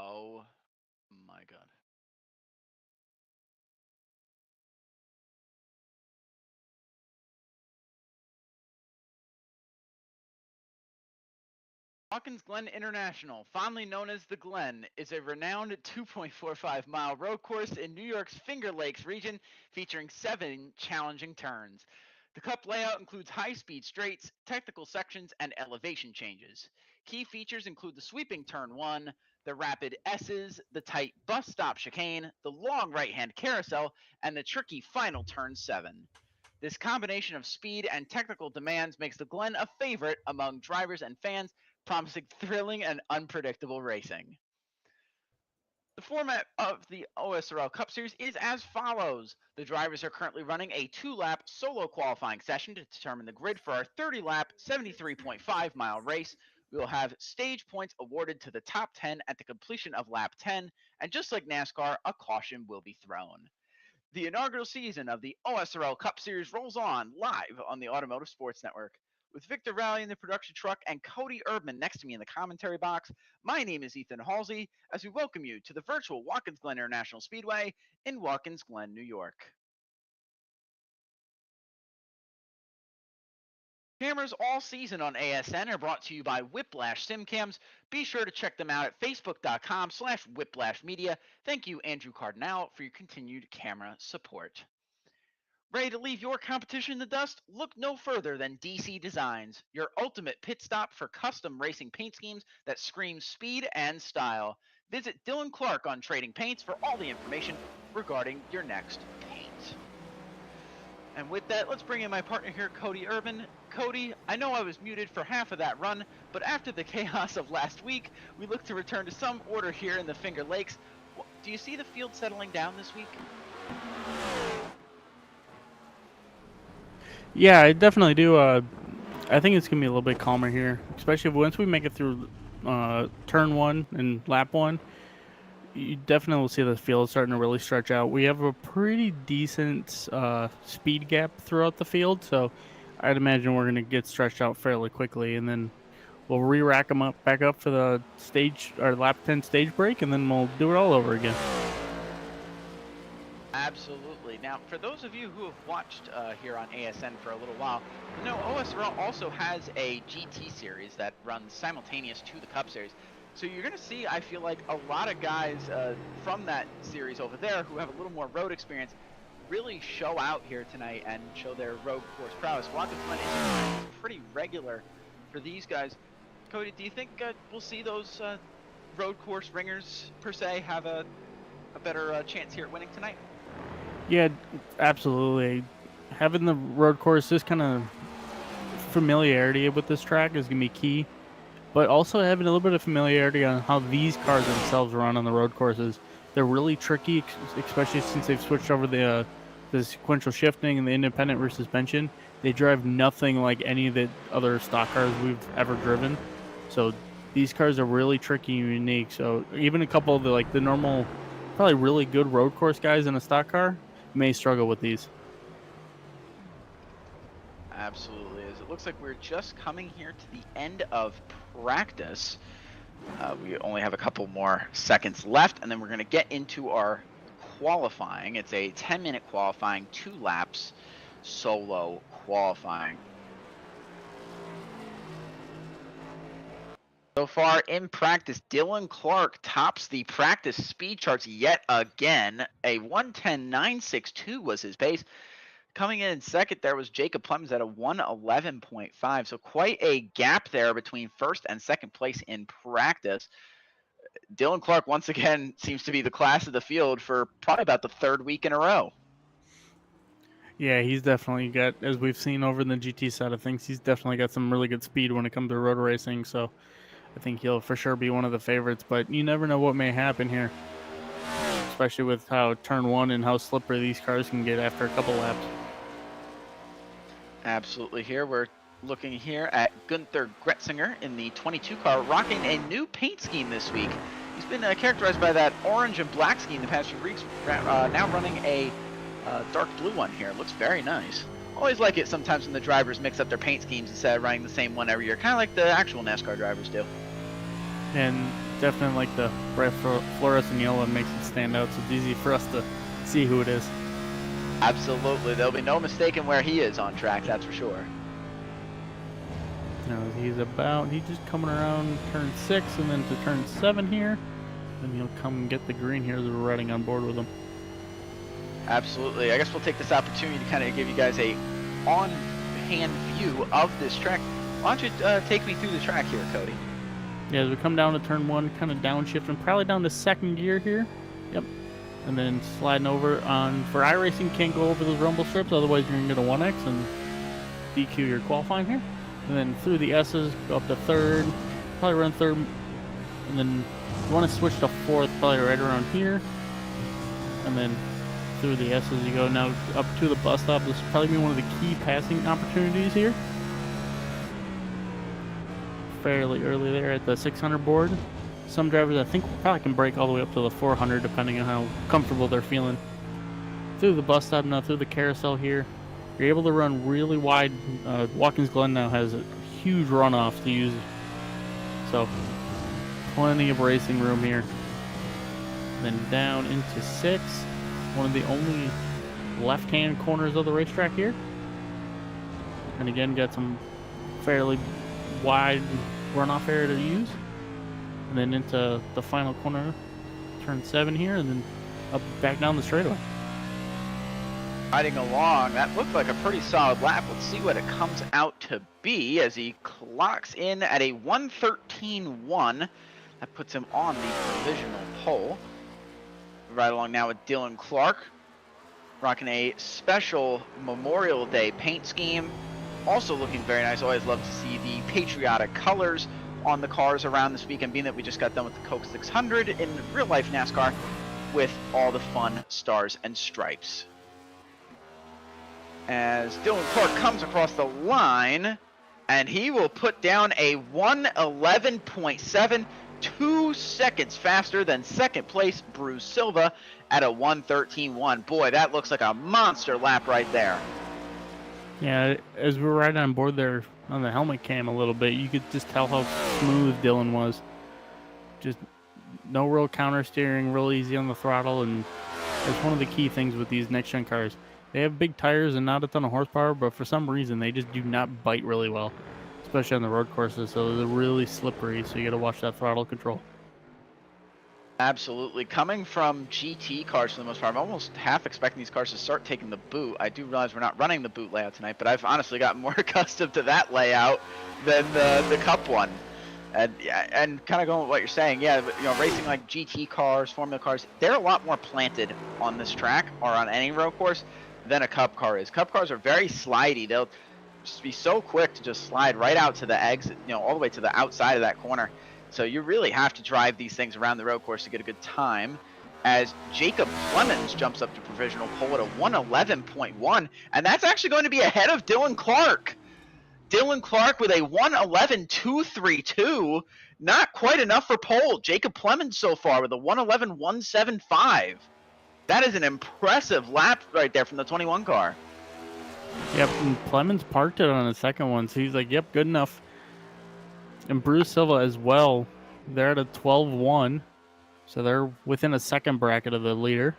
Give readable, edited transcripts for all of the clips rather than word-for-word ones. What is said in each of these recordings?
Oh my God. Watkins Glen International, fondly known as the Glen, is a renowned 2.45-mile road course in New York's Finger Lakes region featuring 7 challenging turns. The Cup layout includes high-speed straights, technical sections, and elevation changes. Key features include the sweeping turn 1, the rapid S's, the tight bus stop chicane, the long right-hand carousel, and the tricky final turn 7. This combination of speed and technical demands makes the Glen a favorite among drivers and fans, promising thrilling and unpredictable racing. The format of the OSRL Cup Series is as follows. The drivers are currently running a 2-lap solo qualifying session to determine the grid for our 30-lap, 73.5-mile race. We will have stage points awarded to the top 10 at the completion of lap 10, and just like NASCAR, a caution will be thrown. The inaugural season of the OSRL Cup Series rolls on live on the Automotive Sports Network. With Victor Vallee in the production truck and Cody Erdmann next to me in the commentary box, my name is Ethan Halsey as we welcome you to the virtual Watkins Glen International Speedway in Watkins Glen, New York. Cameras all season on ASN are brought to you by Whiplash SimCams. Be sure to check them out at facebook.com/whiplashmedia. Thank you, Andrew Cardinal, for your continued camera support. Ready to leave your competition in the dust? Look no further than DC Designs, your ultimate pit stop for custom racing paint schemes that scream speed and style. Visit Dylan Clark on Trading Paints for all the information regarding your next paint. And with that, let's bring in my partner here, Cody Erdmann. Cody, I know I was muted for half of that run, but after the chaos of last week, we look to return to some order here in the Finger Lakes. Do you see the field settling down this week? Yeah, I definitely do. I think it's going to be a little bit calmer here, especially once we make it through turn 1 and lap 1. You definitely will see the field starting to really stretch out. We have a pretty decent speed gap throughout the field, so I'd imagine we're going to get stretched out fairly quickly, and then we'll re-rack them up back up for the stage or lap 10 stage break, and then we'll do it all over again. Absolutely. Now, for those of you who have watched here on ASN for a little while, you know OSRL also has a GT series that runs simultaneous to the Cup Series. So you're going to see, I feel like, a lot of guys from that series over there who have a little more road experience really show out here tonight and show their road course prowess. Watkins Glen is pretty regular for these guys. Cody, do you think we'll see those road course ringers, per se, have a better chance here at winning tonight? Yeah, absolutely. Having the road course, this kind of familiarity with this track is going to be key. But also having a little bit of familiarity on how these cars themselves run on the road courses. They're really tricky, especially since they've switched over the sequential shifting and the independent rear suspension. They drive nothing like any of the other stock cars we've ever driven. So these cars are really tricky and unique. So even a couple of the normal, probably really good road course guys in a stock car may struggle with these. Absolutely. As it looks like we're just coming here to the end of practice. We only have a couple more seconds left, and then we're going to get into our qualifying. It's a 10-minute qualifying, 2 laps solo qualifying. So far in practice, Dylan Clark tops the practice speed charts yet again. A 1:10.962 was his pace. Coming in second there was Jacob Clemens at a 1:11.5. So quite a gap there between first and second place in practice. Dylan Clark once again seems to be the class of the field for probably about the 3rd week in a row. Yeah, he's definitely got, as we've seen over in the GT side of things, he's definitely got some really good speed when it comes to road racing. So I think he'll for sure be one of the favorites, but you never know what may happen here, especially with how turn 1 and how slippery these cars can get after a couple laps. Absolutely. Here we're looking here at Gunther Gretzinger in the 22 car, rocking a new paint scheme this week. He's been characterized by that orange and black scheme the past few weeks, now running a dark blue one here. Looks very nice. Always like it sometimes when the drivers mix up their paint schemes instead of running the same one every year, kind of like the actual NASCAR drivers do. And definitely like the bright fluorescent yellow makes it stand out, so it's easy for us to see who it is. Absolutely. There'll be no mistaking where he is on track, that's for sure. Now he's just coming around turn 6 and then to turn 7 here. Then he'll come and get the green here as we're riding on board with him. Absolutely. I guess we'll take this opportunity to kind of give you guys a on-hand view of this track. Why don't you take me through the track here, Cody? Yeah, as we come down to turn 1, kind of downshifting, probably down to second gear here. Yep. And then sliding over on, for iRacing, can't go over those rumble strips, otherwise you're going to get a 1X and DQ your qualifying here. And then through the S's, go up to third, probably run third, and then you want to switch to fourth, probably right around here. And then through the S's you go now up to the bus stop. This will probably be one of the key passing opportunities here. Fairly early there at the 600 board. Some drivers I think probably can break all the way up to the 400 depending on how comfortable they're feeling. Through the bus stop now, through the carousel here. You're able to run really wide. Watkins Glen now has a huge runoff to use. So, plenty of racing room here. Then down into 6. One of the only left-hand corners of the racetrack here. And again, got some fairly wide runoff area to use. And then into the final corner, turn 7 here, and then up back down the straightaway. Riding along, that looked like a pretty solid lap. Let's see what it comes out to be as he clocks in at a 1:13.1. That puts him on the provisional pole. Right along now with Dylan Clark, rocking a special Memorial Day paint scheme. Also looking very nice. Always love to see the patriotic colors on the cars around this weekend, being that we just got done with the Coke 600 in real life NASCAR with all the fun stars and stripes. As Dylan Clark comes across the line, and he will put down a 1:11.7, 2 seconds faster than second place Bruce Silva at a 1:13.1. Boy, that looks like a monster lap right there. Yeah, as we were riding on board there on the helmet cam a little bit, you could just tell how smooth Dylan was. Just no real counter steering, real easy on the throttle, and it's one of the key things with these next gen cars. They have big tires and not a ton of horsepower, but for some reason they just do not bite really well, especially on the road courses, so they're really slippery, so you gotta watch that throttle control. Absolutely. Coming from GT cars for the most part, I'm almost half expecting these cars to start taking the boot. I do realize we're not running the boot layout tonight, but I've honestly gotten more accustomed to that layout than the Cup one. And kind of going with what you're saying, yeah, you know, racing like GT cars, Formula cars, they're a lot more planted on this track or on any road course than a Cup car is. Cup cars are very slidey. They'll just be so quick to just slide right out to the exit, you know, all the way to the outside of that corner. So you really have to drive these things around the road course to get a good time. As Jacob Clemens jumps up to provisional pole at a 1:11.1, and that's actually going to be ahead of Dylan Clark. Dylan Clark with a 1:11.232, not quite enough for pole. Jacob Clemens so far with a 1:11.175. That is an impressive lap right there from the 21 car. Yep, and Clemens parked it on the second one, so he's like, yep, good enough. And Bruce Silva as well, they're at a 12.1, so they're within a second bracket of the leader.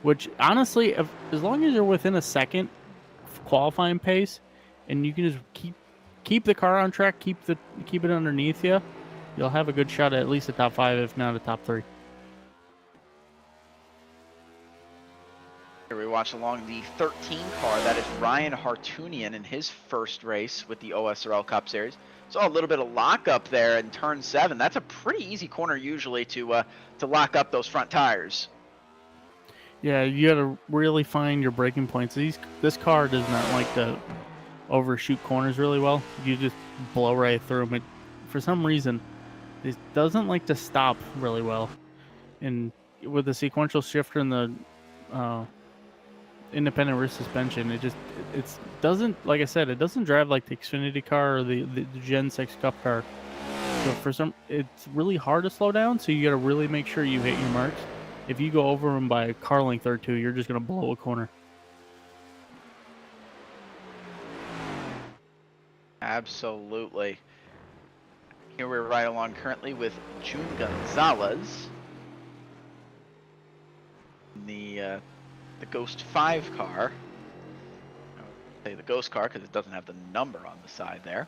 Which, honestly, as long as you're within a second qualifying pace, and you can just keep the car on track, keep it underneath you, you'll have a good shot at least a top 5, if not a top 3. Here we watch along the 13 car. That is Ryan Hartunian in his first race with the OSRL Cup Series. Saw a little bit of lockup there in turn 7. That's a pretty easy corner usually to lock up those front tires. Yeah, you got to really find your braking points. This car does not like to overshoot corners really well. You just blow right through them. For some reason, it doesn't like to stop really well. And with the sequential shifter and the independent rear suspension, it doesn't, like I said, it doesn't drive like the Xfinity car or the Gen 6 Cup car. So it's really hard to slow down, so you got to really make sure you hit your marks. If you go over them by a car length or two, you're just going to blow a corner. Absolutely. Here we're right along currently with June Gonzalez. The Ghost 5 car. I would say the Ghost car because it doesn't have the number on the side there.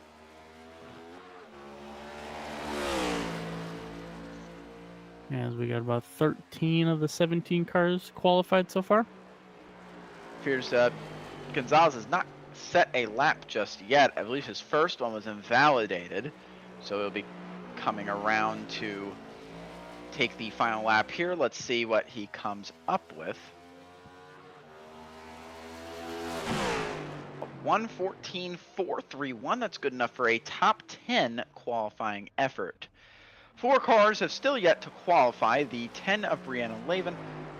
As we got about 13 of the 17 cars qualified so far. Appears Gonzalez has not set a lap just yet. I believe his first one was invalidated, so he'll be coming around to take the final lap here. Let's see what he comes up with. 1:14.431. That's good enough for a top 10 qualifying effort. 4 cars have still yet to qualify. The 10 of Brianna Lavin,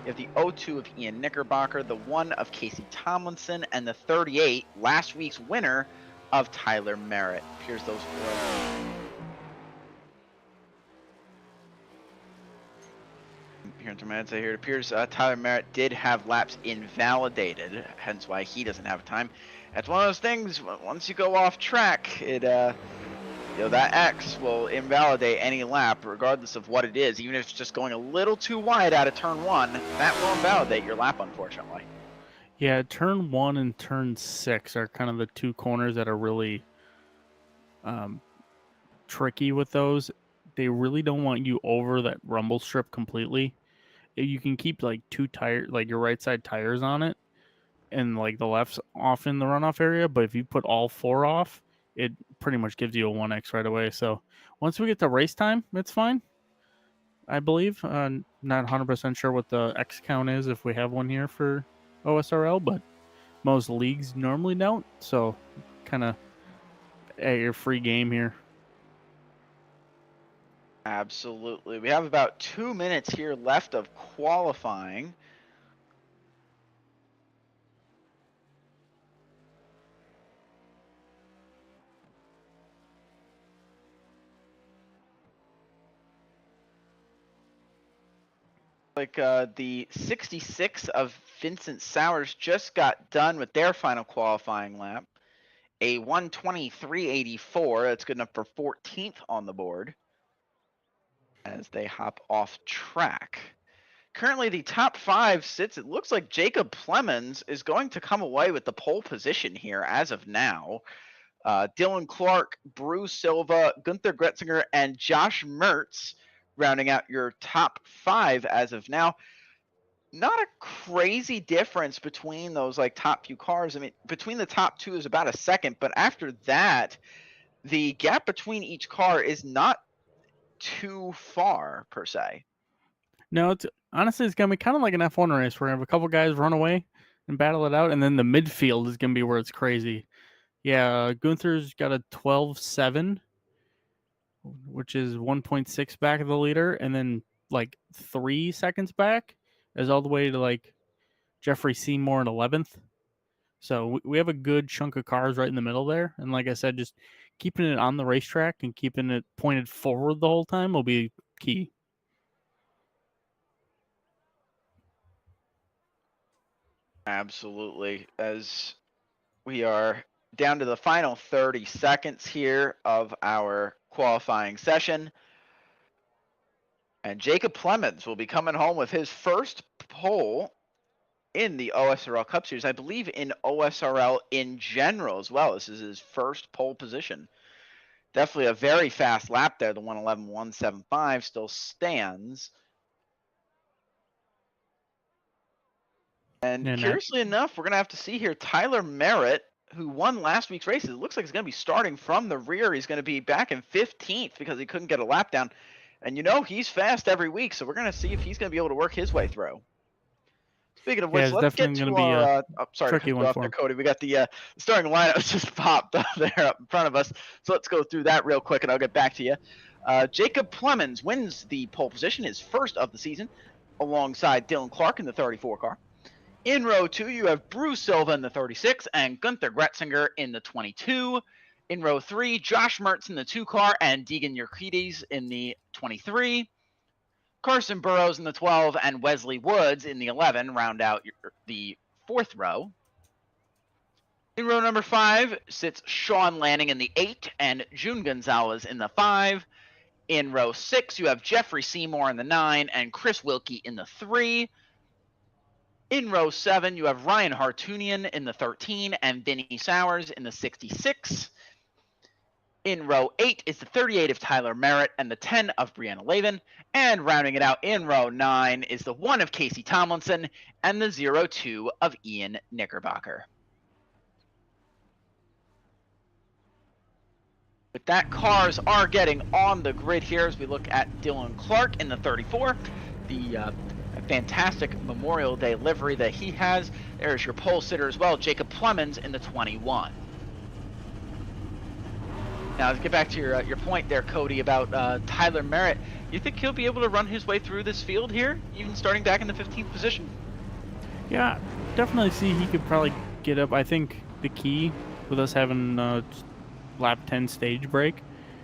you have the 02 of Ian Knickerbocker, the 1 of Casey Tomlinson, and the 38, last week's winner, of Tyler Merritt. Here's those 4. Here in 2 minutes, here it appears Tyler Merritt did have laps invalidated, hence why he doesn't have time. That's one of those things, once you go off track, it that X will invalidate any lap, regardless of what it is. Even if it's just going a little too wide out of turn 1, that will invalidate your lap, unfortunately. Yeah, turn 1 and turn 6 are kind of the 2 corners that are really tricky with those. They really don't want you over that rumble strip completely. You can keep like 2 tires, like your right side tires on it, and like the left's off in the runoff area. But if you put all 4 off, it pretty much gives you a 1x right away. So once we get to race time, it's fine, I believe. Not 100% sure what the X count is if we have one here for OSRL, but most leagues normally don't. So kind of at your free game here. Absolutely. We have about 2 minutes here left of qualifying. Like the 66 of Vincent Sowers just got done with their final qualifying lap. A 1:23.84. That's good enough for 14th on the board as they hop off track. Currently, the top 5 sits. It looks like Jacob Plemons is going to come away with the pole position here as of now. Dylan Clark, Bruce Silva, Gunther Gretzinger, and Josh Mertz rounding out your top 5 as of now. Not a crazy difference between those like top few cars. I mean, between the top 2 is about a second, but after that, the gap between each car is not too far per se. No, it's honestly it's gonna be kind of like an F1 race. We're gonna have a couple guys run away and battle it out, and then the midfield is gonna be where it's crazy. Yeah, Gunther's got a 12.7, which is 1.6 back of the leader, and then like 3 seconds back is all the way to like Jeffrey Seymour in 11th. So we have a good chunk of cars right in the middle there, and like I said, just keeping it on the racetrack and keeping it pointed forward the whole time will be key. Absolutely. As we are down to the final 30 seconds here of our qualifying session. And Jacob Plemons will be coming home with his first pole in the OSRL Cup Series. I believe in OSRL in general as well. This is his first pole position. Definitely a very fast lap there. The 1:11.175 still stands. And curiously enough, we're going to have to see here Tyler Merritt, who won last week's races. It looks like he's going to be starting from the rear. He's going to be back in 15th because he couldn't get a lap down. And he's fast every week, so we're going to see if he's going to be able to work his way through. Speaking of which, let's get to our sorry to cut you off there, Cody. We got the starting lineup just popped up there up in front of us. So let's go through that real quick, and I'll get back to you. Jacob Plemons wins the pole position, his first of the season, alongside Dylan Clark in the 34 car. In row 2, you have Bruce Silva in the 36 and Gunther Gretzinger in the 22. In row 3, Josh Mertz in the 2 car and Deegan Yerkides in the 23. Carson Burrows in the 12 and Wesley Woods in the 11 round out the 4th row. In row number 5 sits Sean Lanning in the 8 and June Gonzalez in the 5. In row 6, you have Jeffrey Seymour in the 9 and Chris Wilkie in the 3. In row 7, you have Ryan Hartunian in the 13 and Vinny Sowers in the 66. In row 8 is the 38 of Tyler Merritt and the 10 of Brianna Lavin. And rounding it out in row 9 is the 1 of Casey Tomlinson and the 0-2 of Ian Knickerbocker. With that, cars are getting on the grid here as we look at Dylan Clark in the 34. The fantastic Memorial Day livery that he has. There's your pole sitter as well, Jacob Clemens in the 21. Now, let's get back to your point there, Cody, about Tyler Merritt. You think he'll be able to run his way through this field here, even starting back in the 15th position? Yeah, definitely see he could probably get up. I think the key with us having lap 10 stage break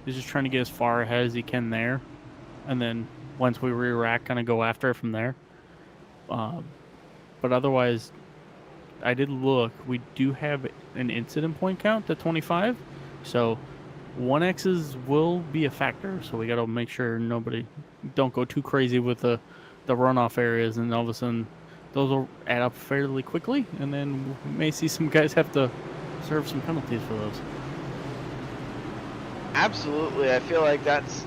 is just trying to get as far ahead as he can there, and then once we re-rack, kind of go after it from there. But otherwise, I did look. We do have an incident point count at 25, so 1X's will be a factor. So we got to make sure nobody don't go too crazy with the runoff areas, and all of a sudden those will add up fairly quickly, and then we may see some guys have to serve some penalties for those. Absolutely. I feel like that's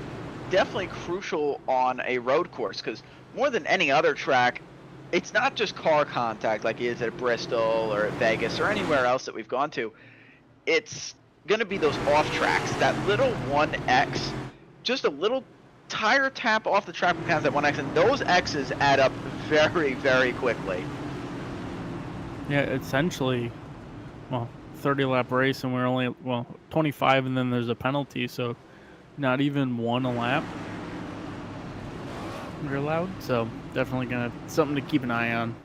definitely crucial on a road course because more than any other track, it's not just car contact like it is at Bristol or at Vegas or anywhere else that we've gone to. It's going to be those off tracks, that little 1X, just a little tire tap off the track becomes that 1X, and those X's add up very, very quickly. Yeah, essentially, well, 30 lap race and we're only 25 and then there's a penalty, so not even one a lap we're allowed, so definitely gonna something to keep an eye on.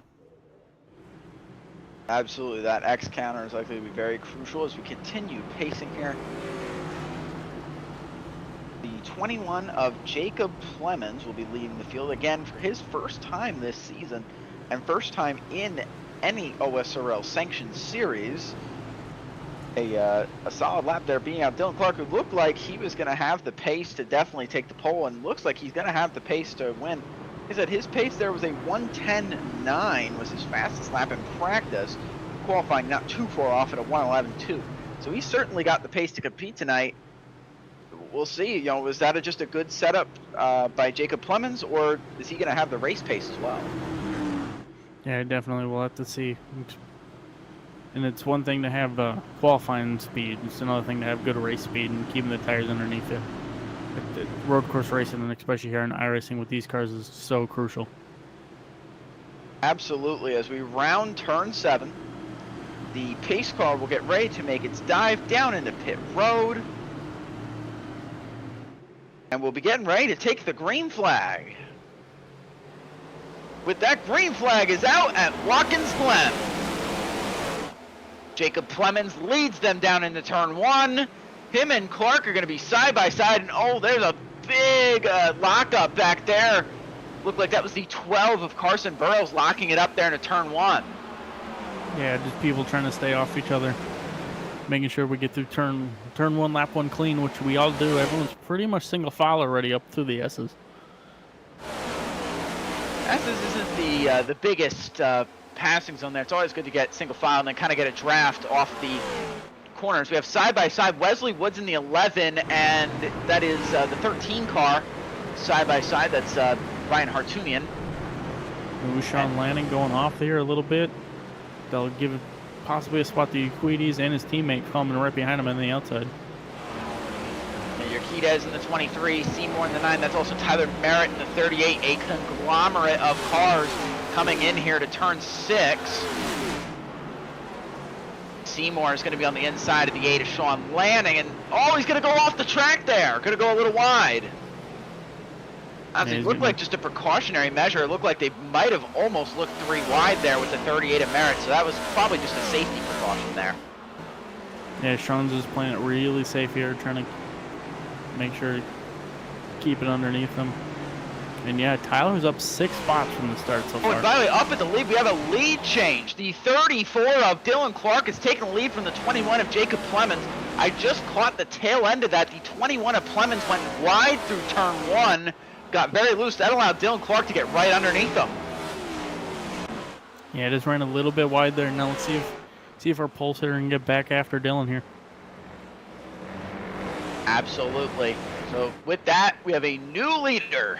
Absolutely, that X counter is likely to be very crucial as we continue pacing here. The 21 of Jacob Clemens will be leading the field again for his first time this season and first time in any OSRL sanctioned series. A solid lap there being out Dylan Clark, who looked like he was going to have the pace to definitely take the pole and looks like he's going to have the pace to win. He said his pace there was a 1:10.9 was his fastest lap in practice, qualifying not too far off at a 1:11.2. So he certainly got the pace to compete tonight. We'll see, you know, was that just a good setup by Jacob Clemens, or is he going to have the race pace as well? Yeah, definitely we'll have to see. And it's one thing to have qualifying speed. It's another thing to have good race speed and keeping the tires underneath it. Road course racing, and especially here in iRacing with these cars, is so crucial. Absolutely. As we round turn 7, the pace car will get ready to make its dive down into pit road. And we'll be getting ready to take the green flag. With that, green flag is out at Watkins Glen. Jacob Clemens leads them down into turn 1. Him and Clark are going to be side by side, and oh, there's a big lockup back there. Looked like that was the 12 of Carson Burrows locking it up there into turn 1. Yeah, just people trying to stay off each other, making sure we get through turn 1, lap 1 clean, which we all do. Everyone's pretty much single file already up through the S's. S's isn't the biggest passing zone there. It's always good to get single file and then kind of get a draft off the corners. We have side by side Wesley Woods in the 11, and that is the 13 car side by side. That's Ryan Hartunian. Ooh, Sean Lanning going off there a little bit. They'll give possibly a spot to Euclides and his teammate coming right behind him on the outside. And your Quidez in the 23, Seymour in the 9. That's also Tyler Merritt in the 38. A conglomerate of cars coming in here to turn 6. Seymour is going to be on the inside of the 8 of Sean Lanning, and oh, he's going to go off the track there. Going to go a little wide. It looked like just a precautionary measure. It looked like they might have almost looked 3 wide there with the 38 of Merritt, so that was probably just a safety precaution there. Yeah, Sean's just playing it really safe here, trying to make sure to keep it underneath them. And yeah, Tyler's up 6 spots from the start so Oh, far. and by the way, up at the lead, we have a lead change. The 34 of Dylan Clark has taken the lead from the 21 of Jacob Clemens. I just caught the tail end of that. The 21 of Clemens went wide through turn 1, got very loose. That allowed Dylan Clark to get right underneath him. Yeah, just ran a little bit wide there. Now let's see if our pulse hitter can get back after Dylan here. Absolutely. So with that, we have a new leader.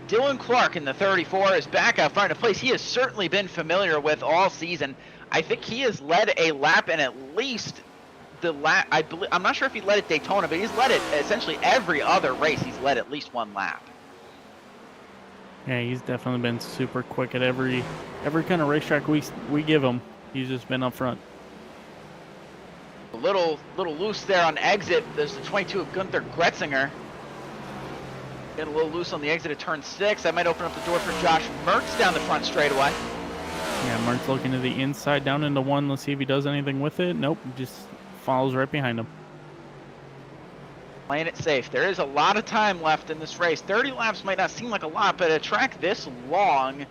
Dylan Clark in the 34 is back out front, a place he has certainly been familiar with all season. I think he has led a lap in at least the lap. I'm not sure if he led at Daytona, but he's led it essentially every other race. He's led at least one lap. Yeah, he's definitely been super quick at every kind of racetrack we give him. He's just been up front. A little loose there on exit. There's the 22 of Gunther Gretzinger. Getting a little loose on the exit of turn 6. That might open up the door for Josh Mertz down the front straightaway. Yeah, Mertz looking to the inside, down into 1. Let's see if he does anything with it. Nope, just follows right behind him. Playing it safe. There is a lot of time left in this race. 30 laps might not seem like a lot, but a track this long,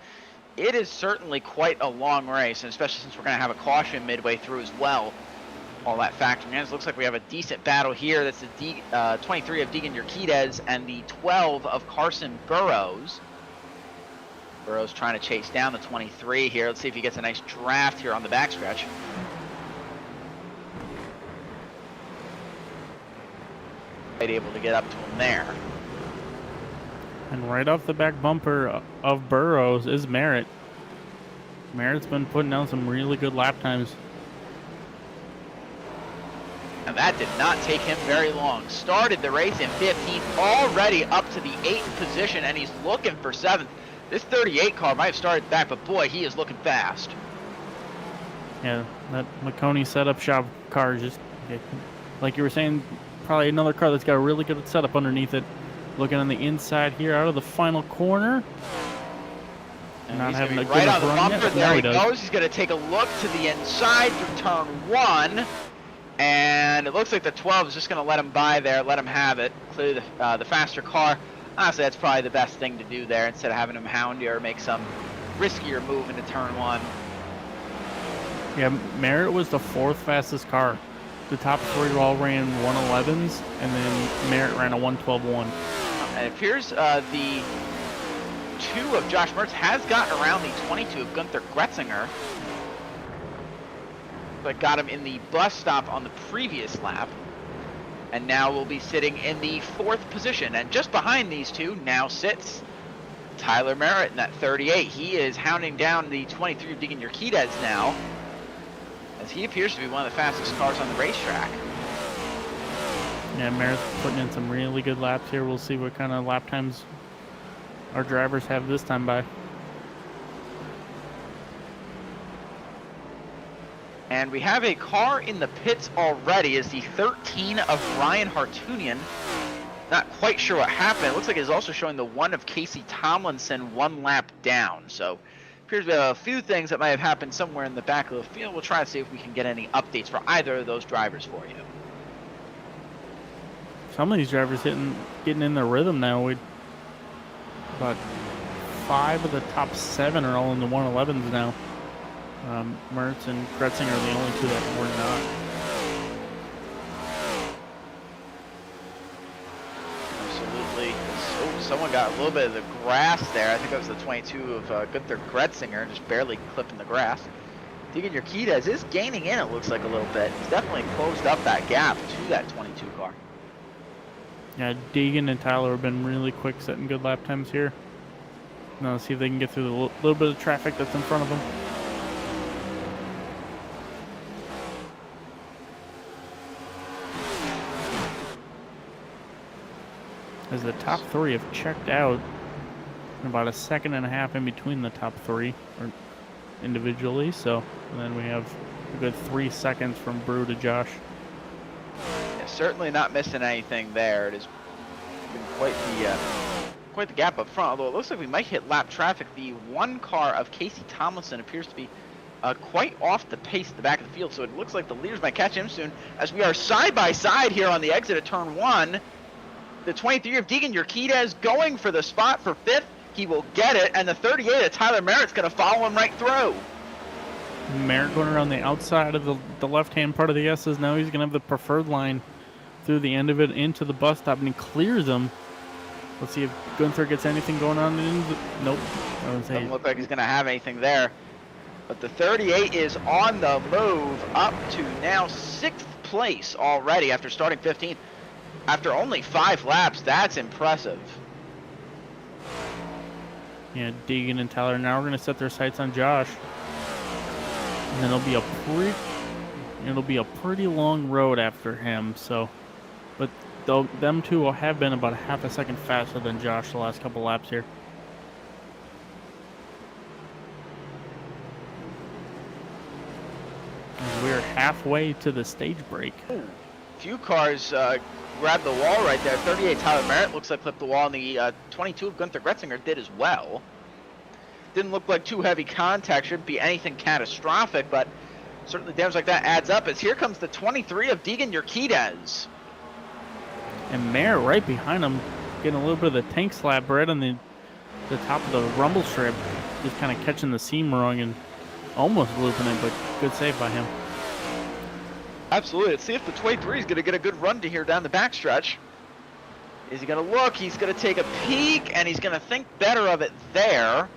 it is certainly quite a long race, and especially since we're going to have a caution midway through as well. All that factoring in. It looks like we have a decent battle here. That's the 23 of Deegan Urquidez and the 12 of Carson Burrows. Burrows trying to chase down the 23 here. Let's see if he gets a nice draft here on the backstretch. Right, able to get up to him there. And right off the back bumper of Burrows is Merritt. Merritt's been putting down some really good lap times. And that did not take him very long. Started the race in 15th, already up to the 8th position, and he's looking for 7th. This 38 car might have started back, but boy, he is looking fast. Yeah, that McConey setup shop car is just, like you were saying, probably another car that's got a really good setup underneath it. Looking on the inside here, out of the final corner. And not he's having a right good on the run bumper. yet. There he does. goes. He's going to take a look to the inside through turn 1. And it looks like the 12 is just going to let him by there, let him have it, clear the faster car. Honestly, that's probably the best thing to do there instead of having him hound you or make some riskier move into turn 1. Yeah, Merritt was the 4th fastest car. The top 3 all ran 111s, and then Merritt ran a 112.1. And it appears the 2 of Josh Mertz has gotten around the 22 of Gunther Gretzinger. But got him in the bus stop on the previous lap. And now we'll be sitting in the 4th position. And just behind these two now sits Tyler Merritt in that 38. He is hounding down the 23 of Deegan Urquidez now, as he appears to be one of the fastest cars on the racetrack. Yeah, Merritt's putting in some really good laps here. We'll see what kind of lap times our drivers have this time by. And we have a car in the pits already. Is the 13 of Ryan Hartunian. Not quite sure what happened. It looks like it's also showing the 1 of Casey Tomlinson 1 lap down. So appears we have a few things that might have happened somewhere in the back of the field. We'll try to see if we can get any updates for either of those drivers for you. Some of these drivers getting in their rhythm now. About 5 of the top 7 are all in the 111s now. Mertz and Gretzinger are the only 2 that were not. Absolutely. So someone got a little bit of the grass there. I think that was the 22 of Gunther Gretzinger, just barely clipping the grass. Deegan Urquidez is gaining in, it looks like, a little bit. He's definitely closed up that gap to that 22 car. Yeah, Deegan and Tyler have been really quick setting good lap times here. Now let's see if they can get through the little bit of traffic that's in front of them. As the top 3 have checked out, about 1.5 seconds in between the top 3 or individually. So, and then we have a good 3 seconds from Brew to Josh. Yeah, certainly not missing anything there. It has been quite the gap up front. Although it looks like we might hit lap traffic. The 1 car of Casey Tomlinson appears to be quite off the pace at the back of the field. So it looks like the leaders might catch him soon. As we are side by side here on the exit of turn 1. The 23 of Deegan Urquidez going for the spot for 5th. He will get it, and the 38 of Tyler Merritt's going to follow him right through. Merritt going around the outside of the left-hand part of the S's. Now he's going to have the preferred line through the end of it into the bus stop, and he clears them. Let's see if Gunther gets anything going on. Nope. Doesn't look like he's going to have anything there. But the 38 is on the move up to now 6th place already after starting 15th. After only 5 laps, that's impressive. Yeah, Deegan and Tyler now are going to set their sights on Josh. And then it'll be a pretty long road after him. So, but them two will have been about half a second faster than Josh the last couple laps here. And we're halfway to the stage break. Few cars grabbed the wall right there. 38 Tyler Merritt looks like clipped the wall, and the 22 of Gunther Gretzinger did as well. Didn't look like too heavy contact. Shouldn't be anything catastrophic, but certainly damage like that adds up. As here comes the 23 of Deegan Urquidez. And Merritt right behind him, getting a little bit of the tank slap right on the top of the rumble strip. Just kind of catching the seam wrong and almost looping it, but good save by him. Absolutely. Let's see if the 23 is going to get a good run to here down the backstretch. Is he going to look? He's going to take a peek, and he's going to think better of it there.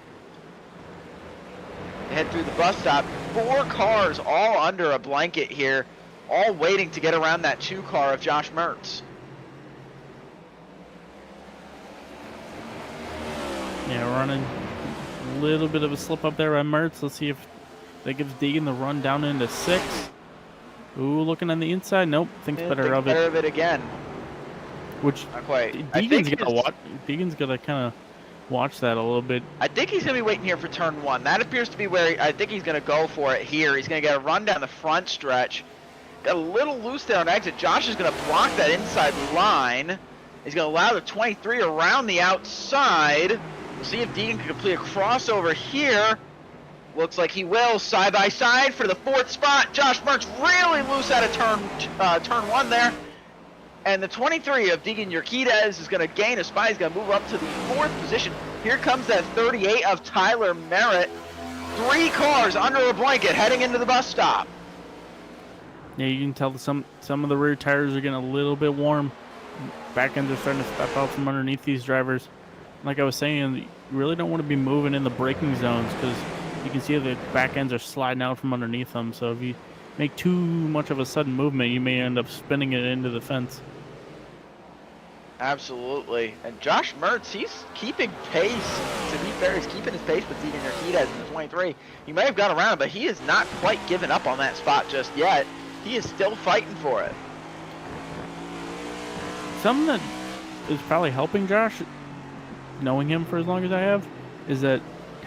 Head through the bus stop. 4 cars all under a blanket here, all waiting to get around that 2 car of Josh Mertz. Yeah, running a little bit of a slip up there by Mertz. Let's see if that gives Deegan the run down into 6. Ooh, looking on the inside. Nope, thinks better of it. Better of it again. Which not quite. Deegan's gonna kind of watch that a little bit. I think he's gonna be waiting here for turn 1. That appears to be where I think he's gonna go for it here. He's gonna get a run down the front stretch. Got a little loose there on exit. Josh is gonna block that inside line. He's gonna allow the 23 around the outside. We'll see if Deegan can complete a crossover here. Looks like he will. Side by side for the 4th spot. Josh Mertz really loose out of turn 1 there. And the 23 of Deegan Urquidez is going to gain a spot. He's going to move up to the 4th position. Here comes that 38 of Tyler Merritt. 3 cars under a blanket heading into the bus stop. Yeah, you can tell some of the rear tires are getting a little bit warm. Back ends are starting to step out from underneath these drivers. Like I was saying, you really don't want to be moving in the braking zones because you can see the back ends are sliding out from underneath them. So if you make too much of a sudden movement, you may end up spinning it into the fence. Absolutely. And Josh Mertz, he's keeping pace. To be fair, he's keeping his pace with Deegan Urquidez in the 23. He may have got around, but he has not quite given up on that spot just yet. He is still fighting for it. Something that is probably helping Josh, knowing him for as long as I have, is that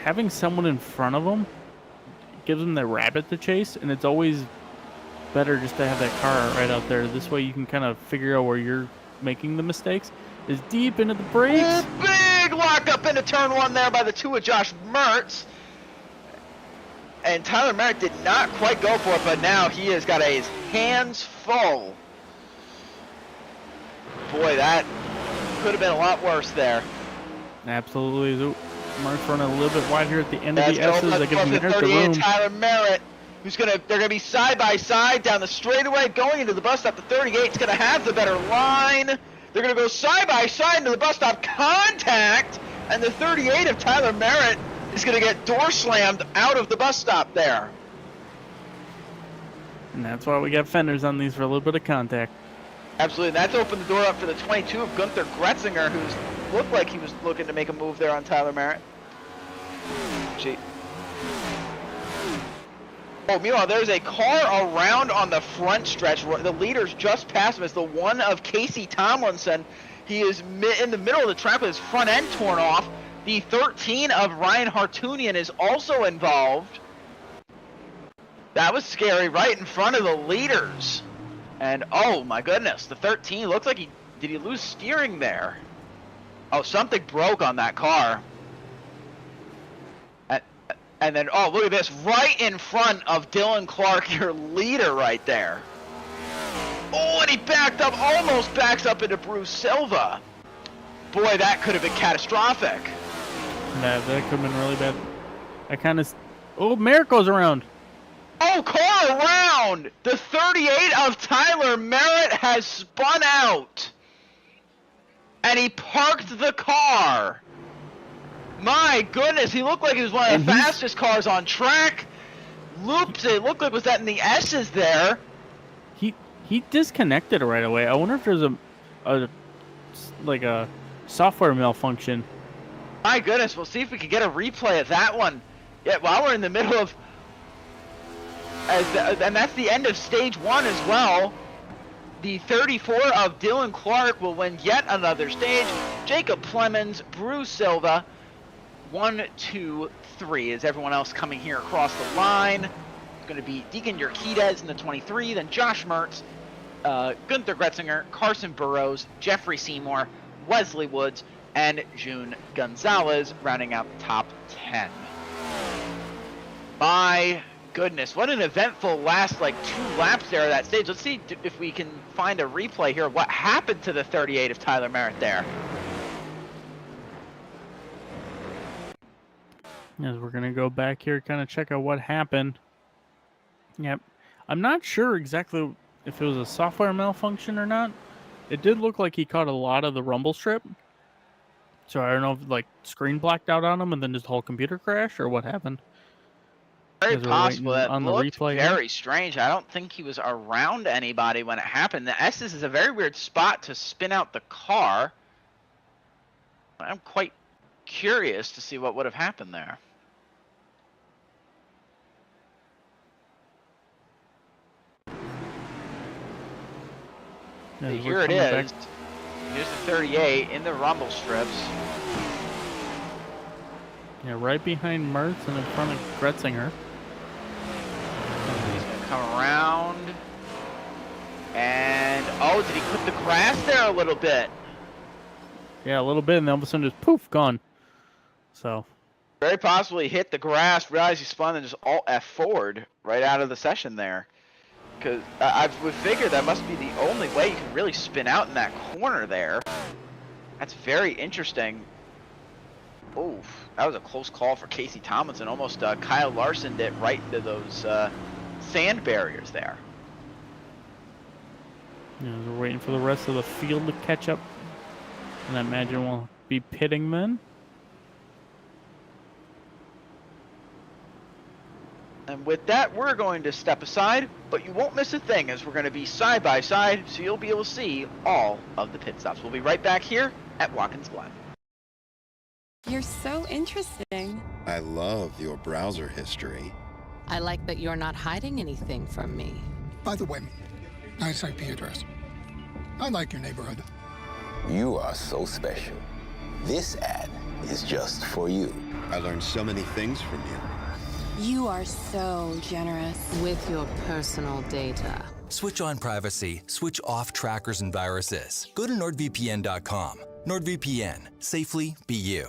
having someone in front of him gives him that rabbit to chase, and it's always better just to have that car right out there. This way you can kind of figure out where you're making the mistakes. Is deep into the brakes. Oh, big lock up into turn 1 there by the 2 of Josh Mertz. And Tyler Merritt did not quite go for it, but now he has got his hands full. Boy, that could have been a lot worse there. Absolutely. Mertz running a little bit wide here at the end of the S's. That gives Merritt the 38 room. Tyler Merritt, they're gonna be side by side down the straightaway going into the bus stop. The 38's gonna have the better line. They're gonna go side by side into the bus stop. Contact, and the 38 of Tyler Merritt is gonna get door slammed out of the bus stop there. And that's why we got fenders on these for a little bit of contact. Absolutely, and that's opened the door up for the 22 of Gunther Gretzinger, who's looked like he was looking to make a move there on Tyler Merritt. Oh, meanwhile, there's a car around on the front stretch. The leader's just past him. It's the 1 of Casey Tomlinson. He is in the middle of the track with his front end torn off. The 13 of Ryan Hartunian is also involved. That was scary, right in front of the leaders. And oh my goodness, the 13 looks like did he lose steering there? Oh, something broke on that car. And then, oh, look at this, right in front of Dylan Clark, your leader right there. Oh, and he backed up, almost backs up into Bruce Silva. Boy, that could have been catastrophic. That could have been really bad. I kind of... Oh, Merritt goes around. Oh, car around! The 38 of Tyler Merritt has spun out. And he parked the car. My goodness, he looked like he was one of the fastest cars on track. Loops, it looked like was that in the S's there. He disconnected right away. I wonder if there's a software malfunction. My goodness, we'll see if we can get a replay of that one. Yeah, while we're in the middle of... and that's the end of stage 1 as well. The 34 of Dylan Clark will win yet another stage. Jacob Clemens, Bruce Silva, 1, 2, 3. Is everyone else coming here across the line? It's going to be Deacon Urquidez in the 23, then Josh Mertz, Gunther Gretzinger, Carson Burrows, Jeffrey Seymour, Wesley Woods, and June Gonzalez rounding out the top 10. My goodness, what an eventful last 2 laps there of that stage. Let's see if we can find a replay here of what happened to the 38 of Tyler Merritt there. As we're going to go back here, kind of check out what happened. Yep. I'm not sure exactly if it was a software malfunction or not. It did look like he caught a lot of the rumble strip. So I don't know if screen blacked out on him and then his whole computer crashed or what happened. Very possible. That on the looked replay very strange. I don't think he was around anybody when it happened. The S's is a very weird spot to spin out the car. I'm quite curious to see what would have happened there. Yeah, here it is. Here's the 38 in the rumble strips. Yeah, right behind Mertz and in front of Gretzinger. He's going to come around. And, oh, did he put the grass there a little bit? Yeah, a little bit, and then all of a sudden just poof, gone. So. Very possibly hit the grass, realized he spun, and just Alt-F forward right out of the session there. Because I would figure that must be the only way you can really spin out in that corner there. That's very interesting. Oof, that was a close call for Casey Tomlinson. Almost Kyle Larson did right into those sand barriers there. Yeah, we're waiting for the rest of the field to catch up. And I imagine we'll be pitting then. And with that, we're going to step aside, but you won't miss a thing as we're going to be side by side, so you'll be able to see all of the pit stops. We'll be right back here at Watkins Glen. You're so interesting. I love your browser history. I like that you're not hiding anything from me. By the way, nice IP address. I like your neighborhood. You are so special. This ad is just for you. I learned so many things from you. You are so generous. With your personal data. Switch on privacy, switch off trackers and viruses. Go to NordVPN.com. NordVPN. Safely be you.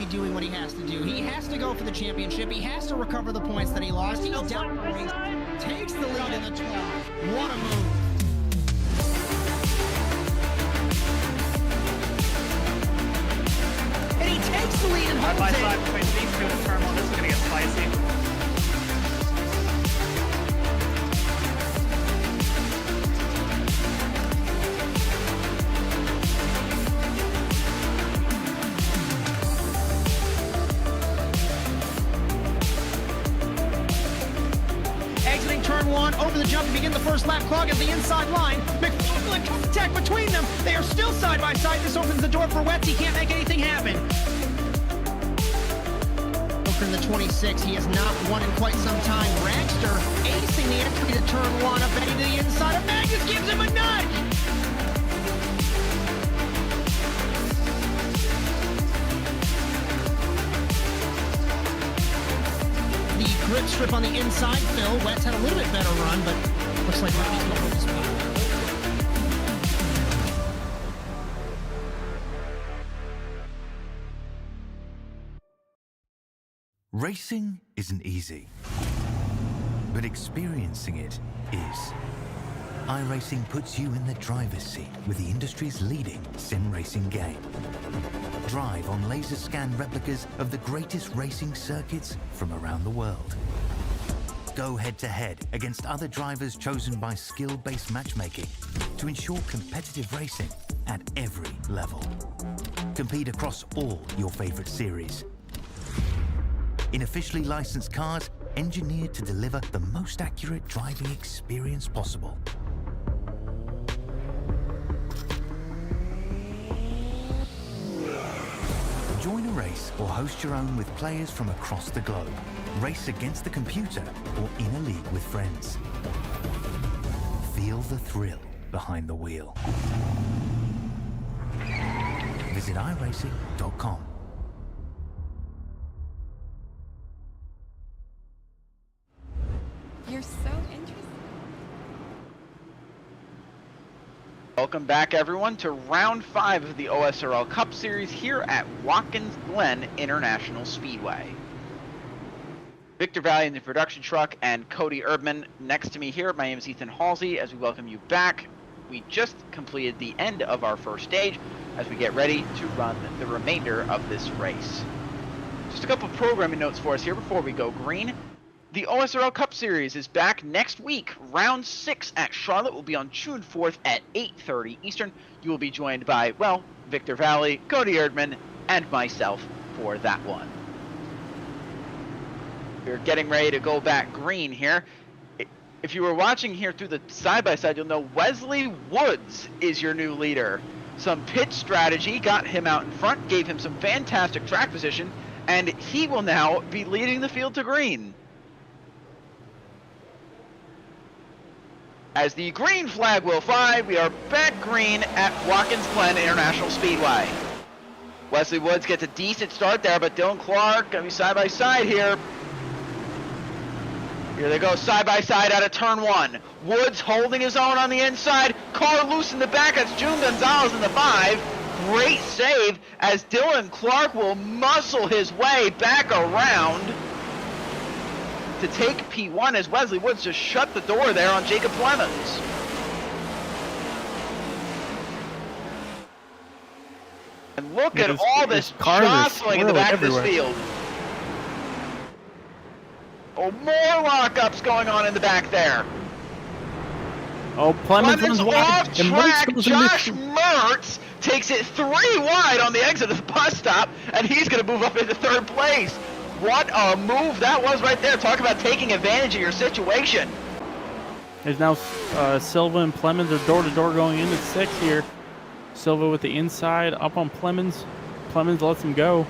be doing what he has to do. He has to go for the championship. He has to recover the points that he lost. He's down the race, takes the lead in the 12. What a move. And he takes the lead and holds it. Side between these two in turn one. This is going to get spicy. Turn one, over the jump to begin the first lap, clog at the inside line. McFarland contact between them. They are still side by side. This opens the door for Wetz. He can't make anything happen. From the 26, he has not won in quite some time. Dragster acing the entry to turn one, up Betty to the inside. And Magnus gives him a nudge. Grip strip on the inside, Phil. Wetz had a little bit better run, but looks like Robbie's going to hold the spot. Racing isn't easy, but experiencing it is. iRacing puts you in the driver's seat with the industry's leading sim racing game. Drive on laser scan replicas of the greatest racing circuits from around the world. Go head-to-head against other drivers chosen by skill-based matchmaking to ensure competitive racing at every level. Compete across all your favorite series. In officially licensed cars, engineered to deliver the most accurate driving experience possible. Join a race or host your own with players from across the globe. Race against the computer or in a league with friends. Feel the thrill behind the wheel. Visit iRacing.com. You're so interesting. Welcome back, everyone, to round 5 of the OSRL Cup Series here at Watkins Glen International Speedway. Victor Vallee in the production truck and Cody Erdmann next to me here. My name is Ethan Halsey as we welcome you back. We just completed the end of our first stage as we get ready to run the remainder of this race. Just a couple of programming notes for us here before we go green. The OSRL Cup Series is back next week. Round 6 at Charlotte will be on June 4th at 8:30 Eastern. You will be joined by, well, Victor Vallee, Cody Erdmann, and myself for that one. We're getting ready to go back green here. If you were watching here through the side-by-side, you'll know Wesley Woods is your new leader. Some pit strategy got him out in front, gave him some fantastic track position, and he will now be leading the field to green. As the green flag will fly, we are back green at Watkins Glen International Speedway. Wesley Woods gets a decent start there, but Dylan Clark gonna be side-by-side here. Here they go, side-by-side out of turn 1. Woods holding his own on the inside. Car loose in the back. That's June Gonzalez in the 5. Great save as Dylan Clark will muscle his way back around to take P1 as Wesley Woods just shut the door there on Jacob Clemens. And look at all this jostling in the back of this field. Oh, more lockups going on in the back there. Oh, Clemens off track. Josh Mertz takes it 3 wide on the exit of the bus stop, and he's going to move up into 3rd place. What a move that was right there. Talk about taking advantage of your situation. There's now Silva and Clemens are door-to-door going into 6 here. Silva with the inside, up on Clemens. Clemens lets him go.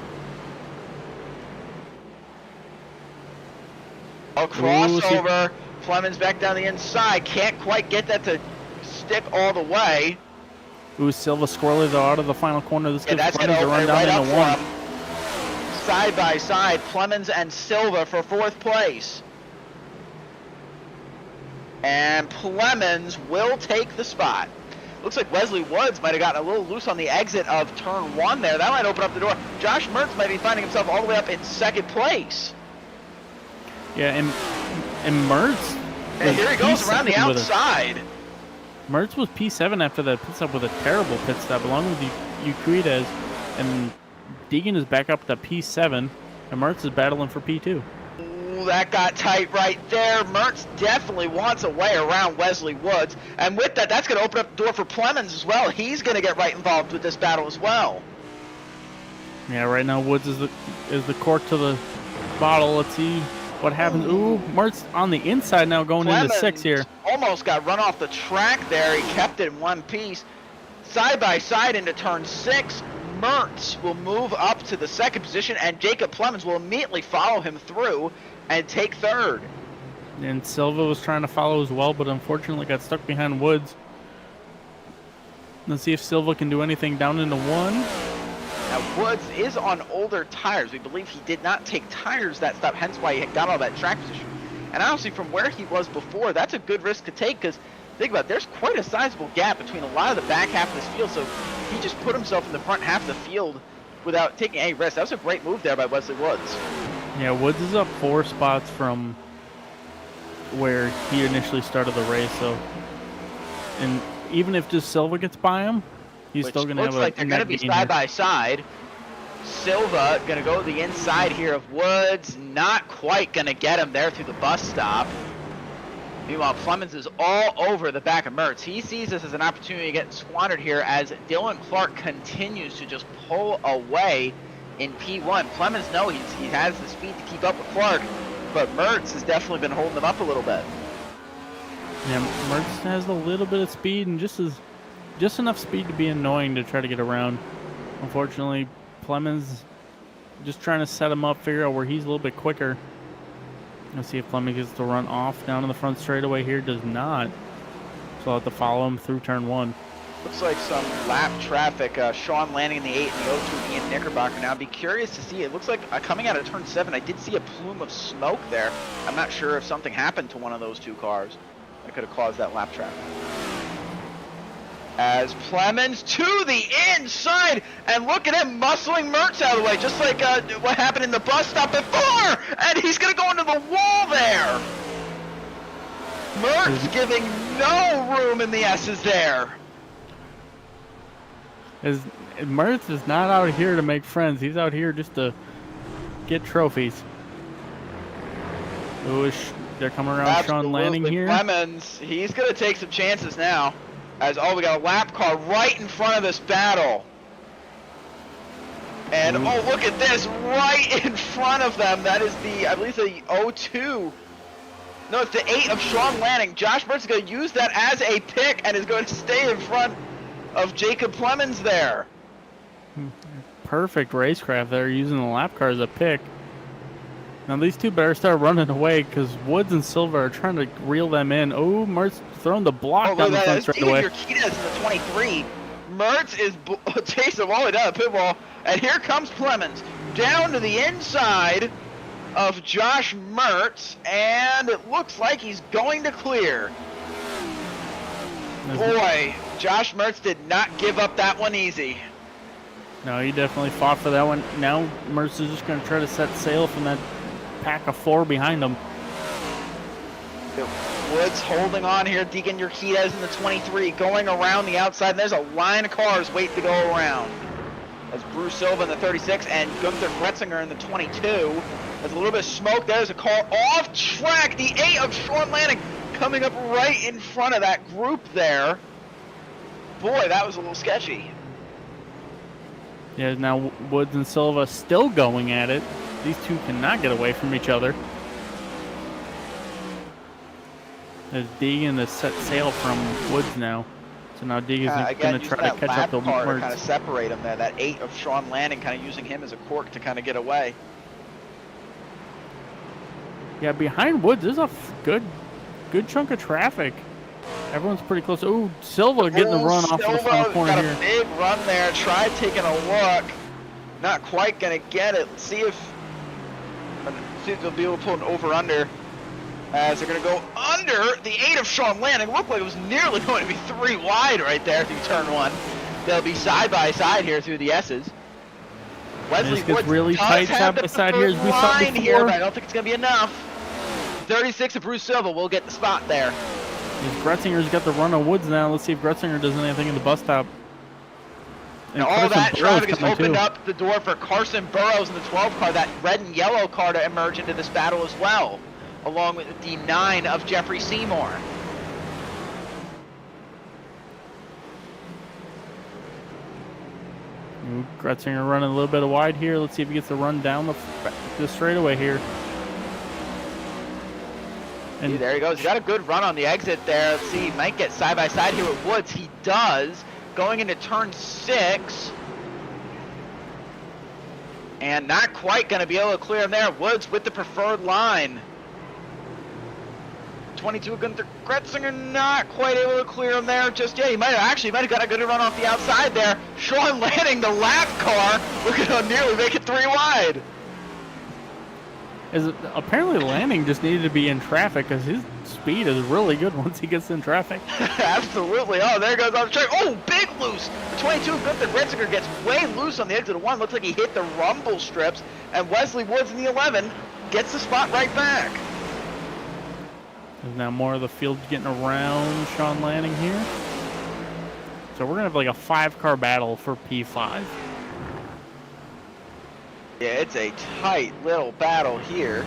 A crossover. Clemens back down the inside. Can't quite get that to stick all the way. Ooh, Silva squirrely out of the final corner. This gives that's Clemens gonna a run down right into 1. Side by side, Clemens and Silva for 4th place. And Clemens will take the spot. Looks like Wesley Woods might have gotten a little loose on the exit of turn 1 there. That might open up the door. Josh Mertz might be finding himself all the way up in 2nd place. Yeah, and Mertz. And here he goes around the outside. Mertz was P7 after that pit stop with a terrible pit stop, along with Euclides, and Deegan is back up to P7, and Mertz is battling for P2. Ooh, that got tight right there. Mertz definitely wants a way around Wesley Woods, and with that, that's going to open up the door for Plemons as well. He's going to get right involved with this battle as well. Yeah, right now Woods is the cork to the bottle. Let's see what happens. Ooh, Mertz on the inside now, going Plemons into 6 here. Almost got run off the track there. He kept it in one piece. Side by side into turn 6. Mertz will move up to the 2nd position, and Jacob Plemons will immediately follow him through and take 3rd. And Silva was trying to follow as well, but unfortunately got stuck behind Woods. Let's see if Silva can do anything down into 1. Now, Woods is on older tires. We believe he did not take tires that stop, hence why he got all that track position. And honestly, from where he was before, that's a good risk to take, because think about it, there's quite a sizable gap between a lot of the back half of this field, so he just put himself in the front half of the field without taking any risk. That was a great move there by Wesley Woods. Yeah, Woods is up 4 spots from where he initially started the race, so, and even if just Silva gets by him, he's still going to have a like they're going to be side by side. Silva going to go to the inside here of Woods, not quite going to get him there through the bus stop. Meanwhile, Plemons is all over the back of Mertz. He sees this as an opportunity to get squandered here as Dylan Clark continues to just pull away in P1. Plemons knows he has the speed to keep up with Clark, but Mertz has definitely been holding them up a little bit. Yeah, Mertz has a little bit of speed and just enough speed to be annoying to try to get around. Unfortunately, Plemons just trying to set him up, figure out where he's a little bit quicker. Let's see if Plemons gets to run off down in the front straightaway here. Does not. So I'll have to follow him through turn 1. Looks like some lap traffic. Sean Lanning in the 8 and the 02 Ian Knickerbocker. Now, I'd be curious to see. It looks like coming out of turn 7, I did see a plume of smoke there. I'm not sure if something happened to one of those 2 cars that could have caused that lap traffic. As Plemons to the inside, and look at him muscling Mertz out of the way, just like what happened in the bus stop before, and he's going to go into the wall there. Mertz giving no room in the S's there. Mertz is not out here to make friends. He's out here just to get trophies. They're coming around. Absolutely. Sean Lanning here. Plemons, he's going to take some chances now. As we got a lap car right in front of this battle. And oh, look at this, right in front of them. That is the, I believe the 02. No, it's the 8 of Sean Lanning. Josh Mertz is going to use that as a pick and is going to stay in front of Jacob Plemons there. Perfect racecraft there, using the lap car as a pick. Now these two better start running away because Woods and Silva are trying to reel them in. Oh, Mertz throwing the block down the front straight away. Urquidez in the 23. Mertz is chasing him all the way down the pit wall. And here comes Plemons down to the inside of Josh Mertz. And it looks like he's going to clear. Boy, Josh Mertz did not give up that one easy. No, he definitely fought for that one. Now Mertz is just going to try to set sail from that pack of 4 behind him. Woods holding on here. Deegan Urquidez in the 23 going around the outside. And there's a line of cars waiting to go around. As Bruce Silva in the 36 and Gunther Gretzinger in the 22. There's a little bit of smoke. There's a car off track. The 8 of Sean Lanning coming up right in front of that group there. Boy, that was a little sketchy. Yeah, now Woods and Silva still going at it. These two cannot get away from each other. As Deegan has set sail from Woods now. So now Deegan's going to try to catch up to Mertz. Mertz. Kind of separate him there. That 8 of Sean Lanning kind of using him as a cork to kind of get away. Yeah, behind Woods, there's a good chunk of traffic. Everyone's pretty close. Oh, Silva getting the run off the front corner here. Got a big run there. Tried taking a look. Not quite going to get it. Let's see if they'll be able to pull an over-under. as they're going to go under the 8 of Sean Lanning. Looked like it was nearly going to be 3 wide right there through turn 1. They'll be side by side here through the S's. Wesley Woods really tight side by side here as we saw before. Here, but I don't think it's going to be enough. 36 of Bruce Silva will get the spot there. Gretzinger's got the run of Woods now. Let's see if Gretzinger does anything in the bus stop. And all that traffic has opened up the door for Carson Burrows in the 12 car, that red and yellow car to emerge into this battle as well, along with the 9 of Jeffrey Seymour. Gretzinger running a little bit wide here. Let's see if he gets the run down the straightaway here. And there he goes. He got a good run on the exit there. Let's see, he might get side by side here with Woods. He does. Going into turn 6. And not quite going to be able to clear him there. Woods with the preferred line. 22 Gunther Gretzinger not quite able to clear him there just yet. He might have got a good run off the outside there. Sean Lanning, the lap car, looking to nearly make it 3 wide. Apparently Lanning just needed to be in traffic because his speed is really good once he gets in traffic. Absolutely. Oh, there goes off the track. Oh, big loose. The 22 Gunther Gretzinger gets way loose on the exit of 1. Looks like he hit the rumble strips. And Wesley Woods in the 11 gets the spot right back. There's now more of the field getting around Sean Lanning here. So we're going to have like a 5-car battle for P5. Yeah, it's a tight little battle here.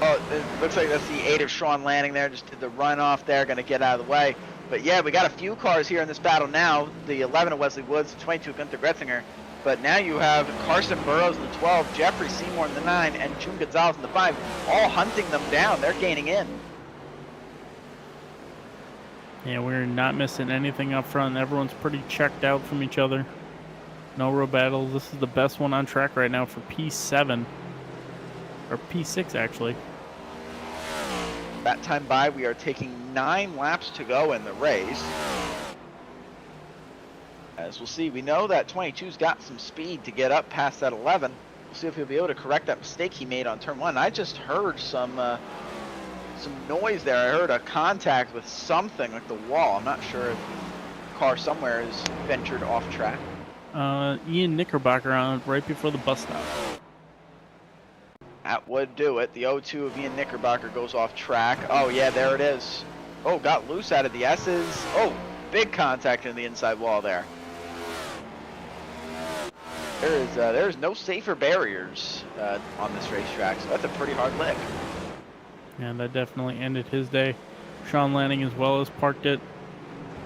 Oh, it looks like that's the 8 of Sean Lanning there. Just did the runoff there, going to get out of the way. But yeah, we got a few cars here in this battle now. The 11 of Wesley Woods, the 22 Gunther Gretzinger. But now you have Carson Burrows in the 12, Jeffrey Seymour in the 9, and June Gonzalez in the 5, all hunting them down. They're gaining in. Yeah, we're not missing anything up front. Everyone's pretty checked out from each other. No real battles. This is the best one on track right now for P7. Or P6, actually. That time by, we are taking 9 laps to go in the race. As we'll see, we know that 22's got some speed to get up past that 11. We'll see if he'll be able to correct that mistake he made on turn 1. I just heard some noise there. I heard a contact with something like the wall. I'm not sure if the car somewhere is ventured off track. Ian Knickerbocker on right before the bus stop. That would do it. The 02 of Ian Knickerbocker goes off track. Oh yeah, there it is. Oh, got loose out of the S's. Oh, big contact in the inside wall there. There's no safer barriers on this racetrack, so that's a pretty hard lick. Yeah, that definitely ended his day. Sean Lanning as well as parked it.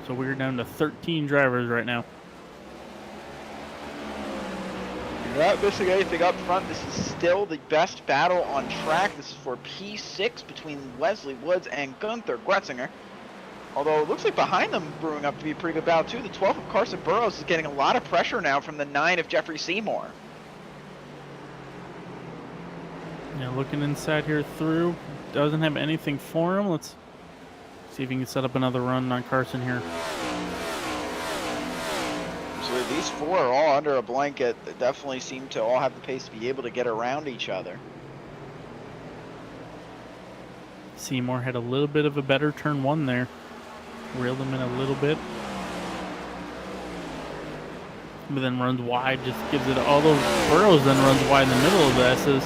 So we're down to 13 drivers right now. You're not missing anything up front. This is still the best battle on track. This is for P6 between Wesley Woods and Gunther Gretzinger. Although it looks like behind them brewing up to be a pretty good battle too. The 12 of Carson Burrows is getting a lot of pressure now from the 9 of Jeffrey Seymour. Yeah, looking inside here through. Doesn't have anything for him. Let's see if he can set up another run on Carson here. So these 4 are all under a blanket. They definitely seem to all have the pace to be able to get around each other. Seymour had a little bit of a better turn 1 there. Reeled him in a little bit. But then runs wide, just gives it, although Burrows then runs wide in the middle of the S's.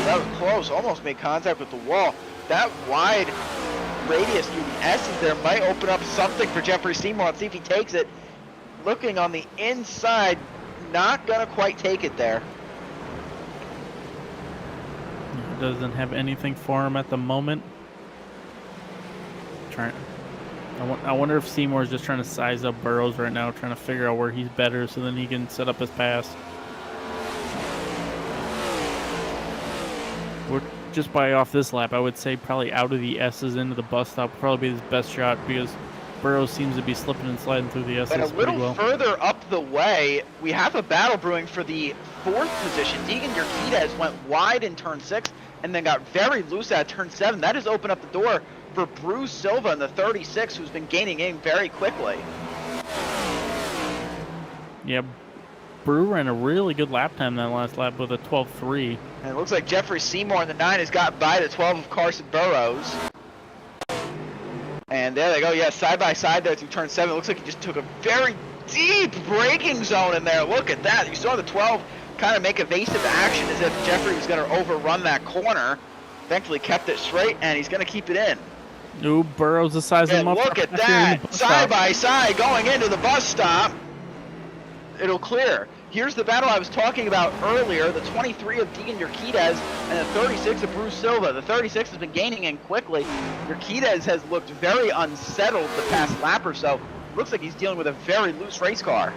That was close, almost made contact with the wall. That wide radius through the S's there might open up something for Jeffrey Seymour. Let's see if he takes it. Looking on the inside, not gonna quite take it there. Doesn't have anything for him at the moment. I wonder if Seymour's just trying to size up Burrows right now, trying to figure out where he's better so then he can set up his pass. We're just by off this lap, I would say probably out of the S's into the bus stop would probably be his best shot because Burrows seems to be slipping and sliding through the S's pretty well. And a little further up the way, we have a battle brewing for the 4th position. Deegan Urquidez went wide in turn 6 and then got very loose at turn 7. That has opened up the door for Bruce Silva in the 36, who's been gaining in very quickly. Yeah, Brew ran a really good lap time that last lap with a 12.3. And it looks like Jeffrey Seymour in the 9 has got by the 12 of Carson Burrows. And there they go, yeah, side by side there through turn 7. It looks like he just took a very deep braking zone in there. Look at that. You saw the 12 kind of make evasive action as if Jeffrey was going to overrun that corner. Thankfully kept it straight, and he's going to keep it in. Ooh, Burrows is sizing him up. Look at that. Side by side going into the bus stop. It'll clear. Here's the battle I was talking about earlier, the 23 of Deegan Urquidez and the 36 of Bruce Silva. The 36 has been gaining in quickly. Urquidez has looked very unsettled the past lap or so. Looks like he's dealing with a very loose race car.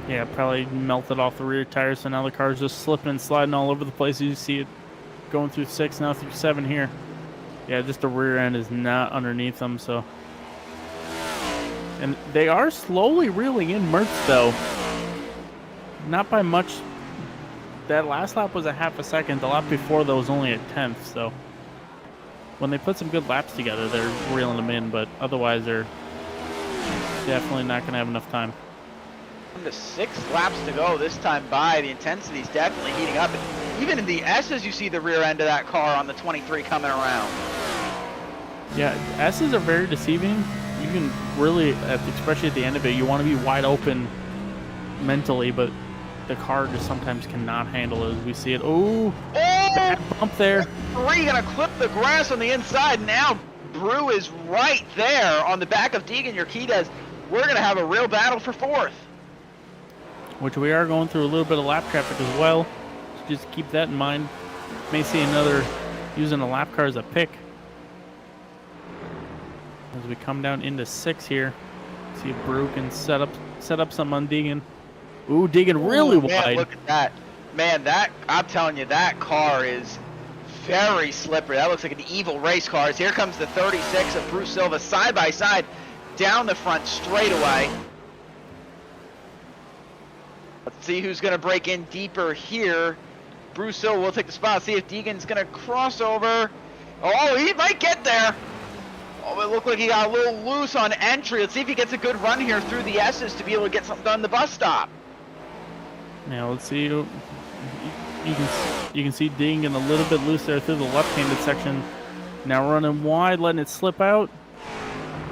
Yeah, probably melted off the rear tires, so now the car's just slipping and sliding all over the place. You see it going through 6, now through 7 here. Yeah, just the rear end is not underneath them, so. And they are slowly reeling in Mertz, though. Not by much. That last lap was a half a second. The lap before, though, was only a 10th, so. When they put some good laps together, they're reeling them in, but otherwise they're definitely not going to have enough time. To 6 laps to go this time by. The intensity is definitely heating up. Even in the S's, you see the rear end of that car on the 23 coming around. Yeah, S's are very deceiving. You can really, especially at the end of it, you want to be wide open mentally, but the car just sometimes cannot handle it as we see it. Ooh, bad bump there. 3 gonna clip the grass on the inside. Now Brew is right there on the back of Deegan Urquidez. We're gonna have a real battle for 4th. Which we are going through a little bit of lap traffic as well. So just keep that in mind. May see another using a lap car as a pick. As we come down into 6 here. See if Brew can set up something on Deegan. Ooh, Deegan really wide. Man, look at that. Man, that, I'm telling you, that car is very slippery. That looks like an evil race car. Here comes the 36 of Bruce Silva side by side down the front straightaway. Let's see who's going to break in deeper here. Bruce Silva will take the spot. See if Deegan's going to cross over. Oh, he might get there. Oh, it looked like he got a little loose on entry. Let's see if he gets a good run here through the S's to be able to get something done at the bus stop. Now let's see. You can see Deegan a little bit loose there through the left-handed section. Now running wide, letting it slip out.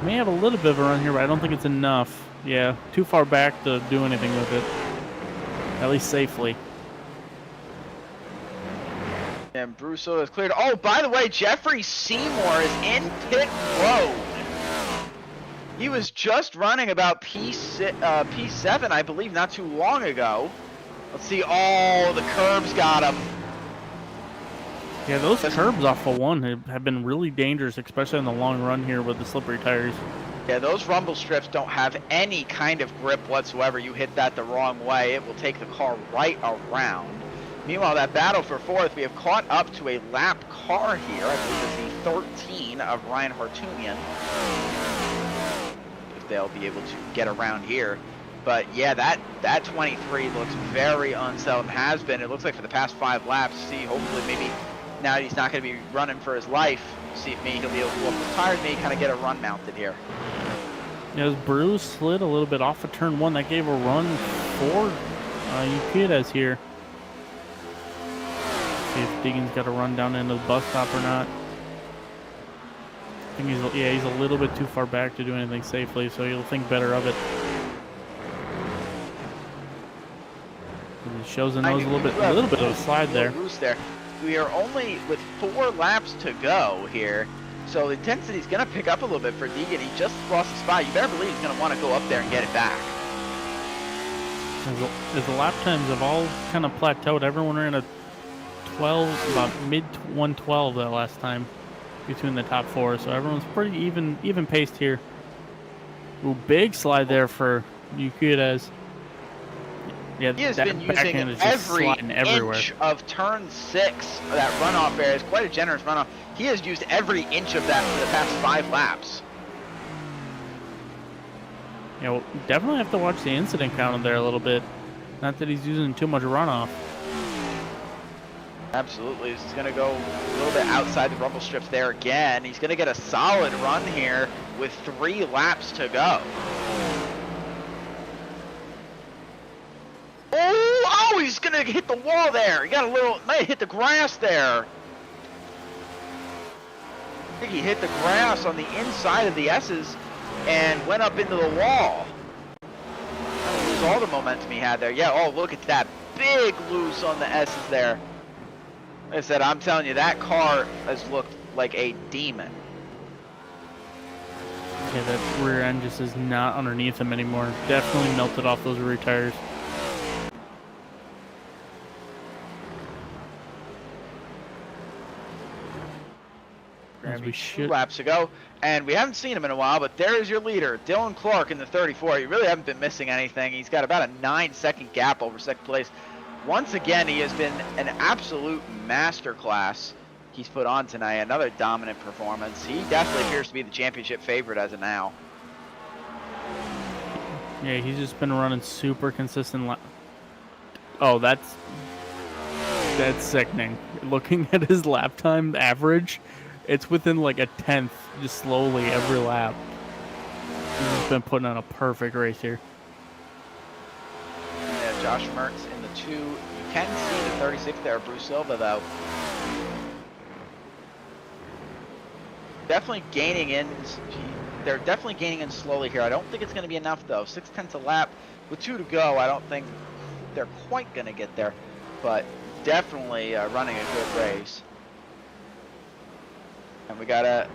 May have a little bit of a run here, but I don't think it's enough. Yeah, too far back to do anything with it. At least safely. And Bruce is cleared. Oh, by the way, Jeffrey Seymour is in pit road. He was just running about P7, I believe, not too long ago. Let's see. Oh, the curbs got him. Yeah, those curbs off of 1 have been really dangerous, especially in the long run here with the slippery tires. Yeah, those rumble strips don't have any kind of grip whatsoever. You hit that the wrong way, it will take the car right around. Meanwhile, that battle for 4th, we have caught up to a lap car here. I believe it's the 13 of Ryan Hartunian. If they'll be able to get around here. But yeah, that 23 looks very unsettled, has been. It looks like for the past 5 laps. See, hopefully maybe now he's not going to be running for his life. See if maybe he'll be able to pull up his tires, maybe kind of get a run mounted here. Yeah, as Bruce slid a little bit off of turn 1, that gave a run for Urquidez here. See if Deegan's got a run down into the bus stop or not. I think he's a little bit too far back to do anything safely, so he'll think better of it. He shows the nose a little bit of a slide there. Loose there. We are only with 4 laps to go here, so the intensity is going to pick up a little bit for Deegan. He just lost the spot. You better believe he's going to want to go up there and get it back. As the lap times have all kind of plateaued, everyone ran a 12, about mid 112 that last time between the top 4, so everyone's pretty even paced here. Ooh, big slide there for Urquidez. Yeah, he has been using every inch of turn 6, that runoff area. It's quite a generous runoff. He has used every inch of that for the past 5 laps. Yeah, we'll definitely have to watch the incident count there a little bit. Not that he's using too much runoff. Absolutely. This is going to go a little bit outside the rumble strips there again. He's going to get a solid run here with 3 laps to go. gonna hit the wall there. He got a little, might have hit the grass there. I think he hit the grass on the inside of the S's and went up into the wall. That was all the momentum he had there. Yeah, oh, look at that. Big loose on the S's there. Like I said, I'm telling you, that car has looked like a demon. Yeah, that rear end just is not underneath him anymore. Definitely melted off those rear tires. As we should. 2 laps ago, and we haven't seen him in a while, but there is your leader, Dylan Clark in the 34. You really haven't been missing anything. He's got about a 9-second gap over second place. Once again, he has been an absolute masterclass he's put on tonight. Another dominant performance. He definitely appears to be the championship favorite as of now. Yeah, he's just been running super consistent. Oh, that's sickening. Looking at his lap time average, it's within like a 10th, just slowly every lap. He's just been putting on a perfect race here. Yeah, Josh Mertz in the 2. You can see the 36 there, Bruce Silva, though. Definitely gaining in. They're definitely gaining in slowly here. I don't think it's going to be enough, though. 6/10 a lap with 2 to go. I don't think they're quite going to get there, but definitely running a good race. And we got a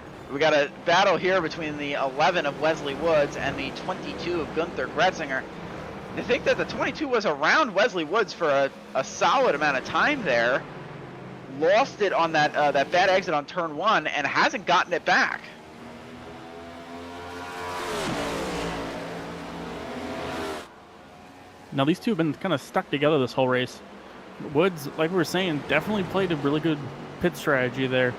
battle here between the 11 of Wesley Woods and the 22 of Gunther Gretzinger. I think that the 22 was around Wesley Woods for a solid amount of time there. Lost it on that bad exit on turn 1 and hasn't gotten it back. Now these two have been kind of stuck together this whole race. Woods, like we were saying, definitely played a really good pit strategy there.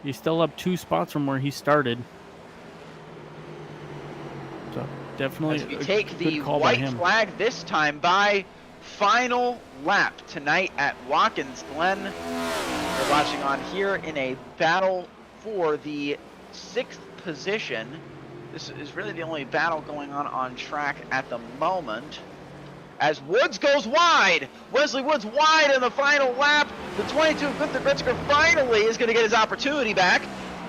He's still up 2 spots from where he started. So definitely As we take the call by white him. flag this time by final lap tonight at Watkins Glen. We're watching on here in a battle for the 6th position. This is really the only battle going on track at the moment. As Woods goes wide, Wesley Woods wide in the final lap. The 22 Gunther Gretzinger finally is going to get his opportunity back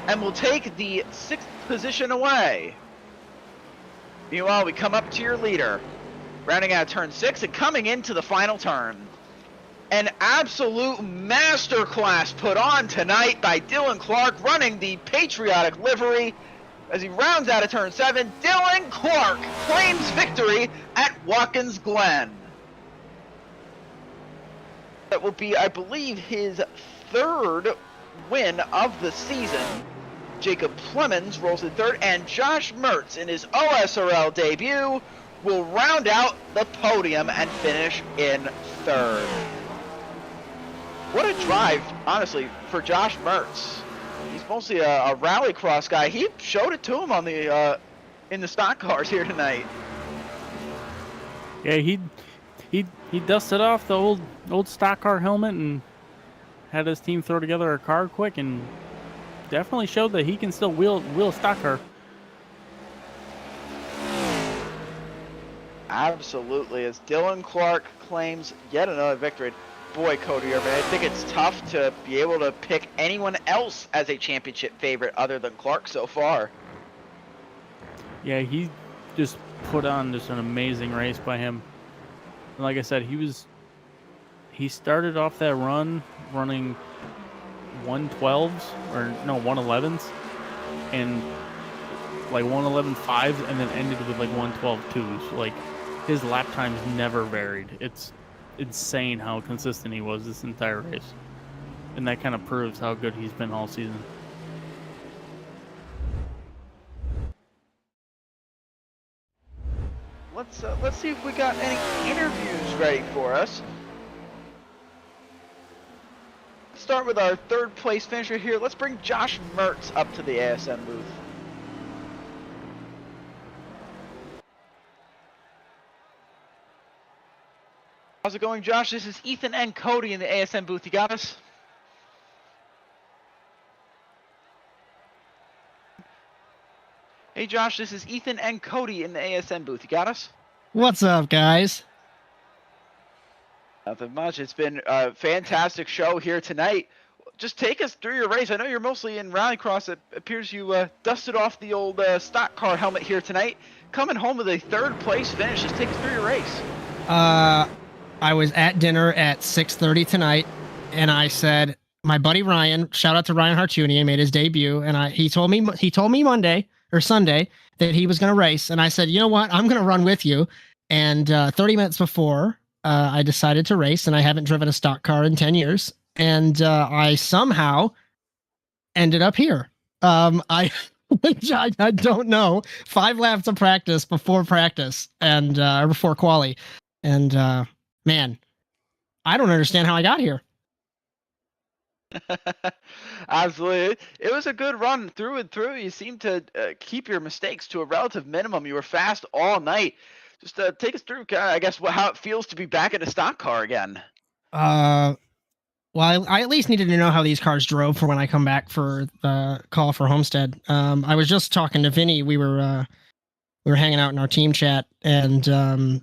and will take the 6th position away. Meanwhile, we come up to your leader, rounding out turn 6 and coming into the final turn. An absolute masterclass put on tonight by Dylan Clark, running the patriotic livery. As he rounds out of turn 7, Dylan Clark claims victory at Watkins Glen. That will be, I believe, his 3rd win of the season. Jacob Clemens rolls in 3rd, and Josh Mertz in his OSRL debut will round out the podium and finish in 3rd. What a drive, honestly, for Josh Mertz. He's mostly a rallycross guy. He showed it to him on the in the stock cars here tonight. Yeah, he dusted off the old stock car helmet and had his team throw together a car quick, and definitely showed that he can still wheel a stock car. Absolutely, as Dylan Clark claims yet another victory. Boy, Cody Erdmann, I think it's tough to be able to pick anyone else as a championship favorite other than Clark so far. Yeah, he just put on just an amazing race by him. And like I said, he started off that run running 112s or no 111s and like 111.5s, and then ended with like 112.2s. Like his lap times never varied. It's insane how consistent he was this entire race, and that kind of proves how good he's been all season. Let's see if we got any interviews ready for us. Let's start with our 3rd place finisher here. Let's bring Josh Mertz up to the ASM booth. How's it going, Josh? This is Ethan and Cody in the ASM booth. You got us? Hey, Josh, this is Ethan and Cody in the ASM booth. You got us? What's up, guys? Nothing much. It's been a fantastic show here tonight. Just take us through your race. I know you're mostly in rallycross. It appears you dusted off the old stock car helmet here tonight. Coming home with a third place finish. Just take us through your race. I was at dinner at 6:30 tonight, and I said, my buddy Ryan, shout out to Ryan Hartunian, made his debut, and he told me Monday or Sunday that he was going to race, and I said, you know what, I'm going to run with you. And 30 minutes before, I decided to race, and I haven't driven a stock car in 10 years, and I somehow ended up here. I don't know. 5 laps of practice before practice and before quali, and man, I don't understand how I got here. Absolutely. It was a good run through and through. You seemed to keep your mistakes to a relative minimum. You were fast all night. Just take us through, I guess, how it feels to be back in a stock car again. Well, I at least needed to know how these cars drove for when I come back for the call for Homestead. I was just talking to Vinny. We were hanging out in our team chat, and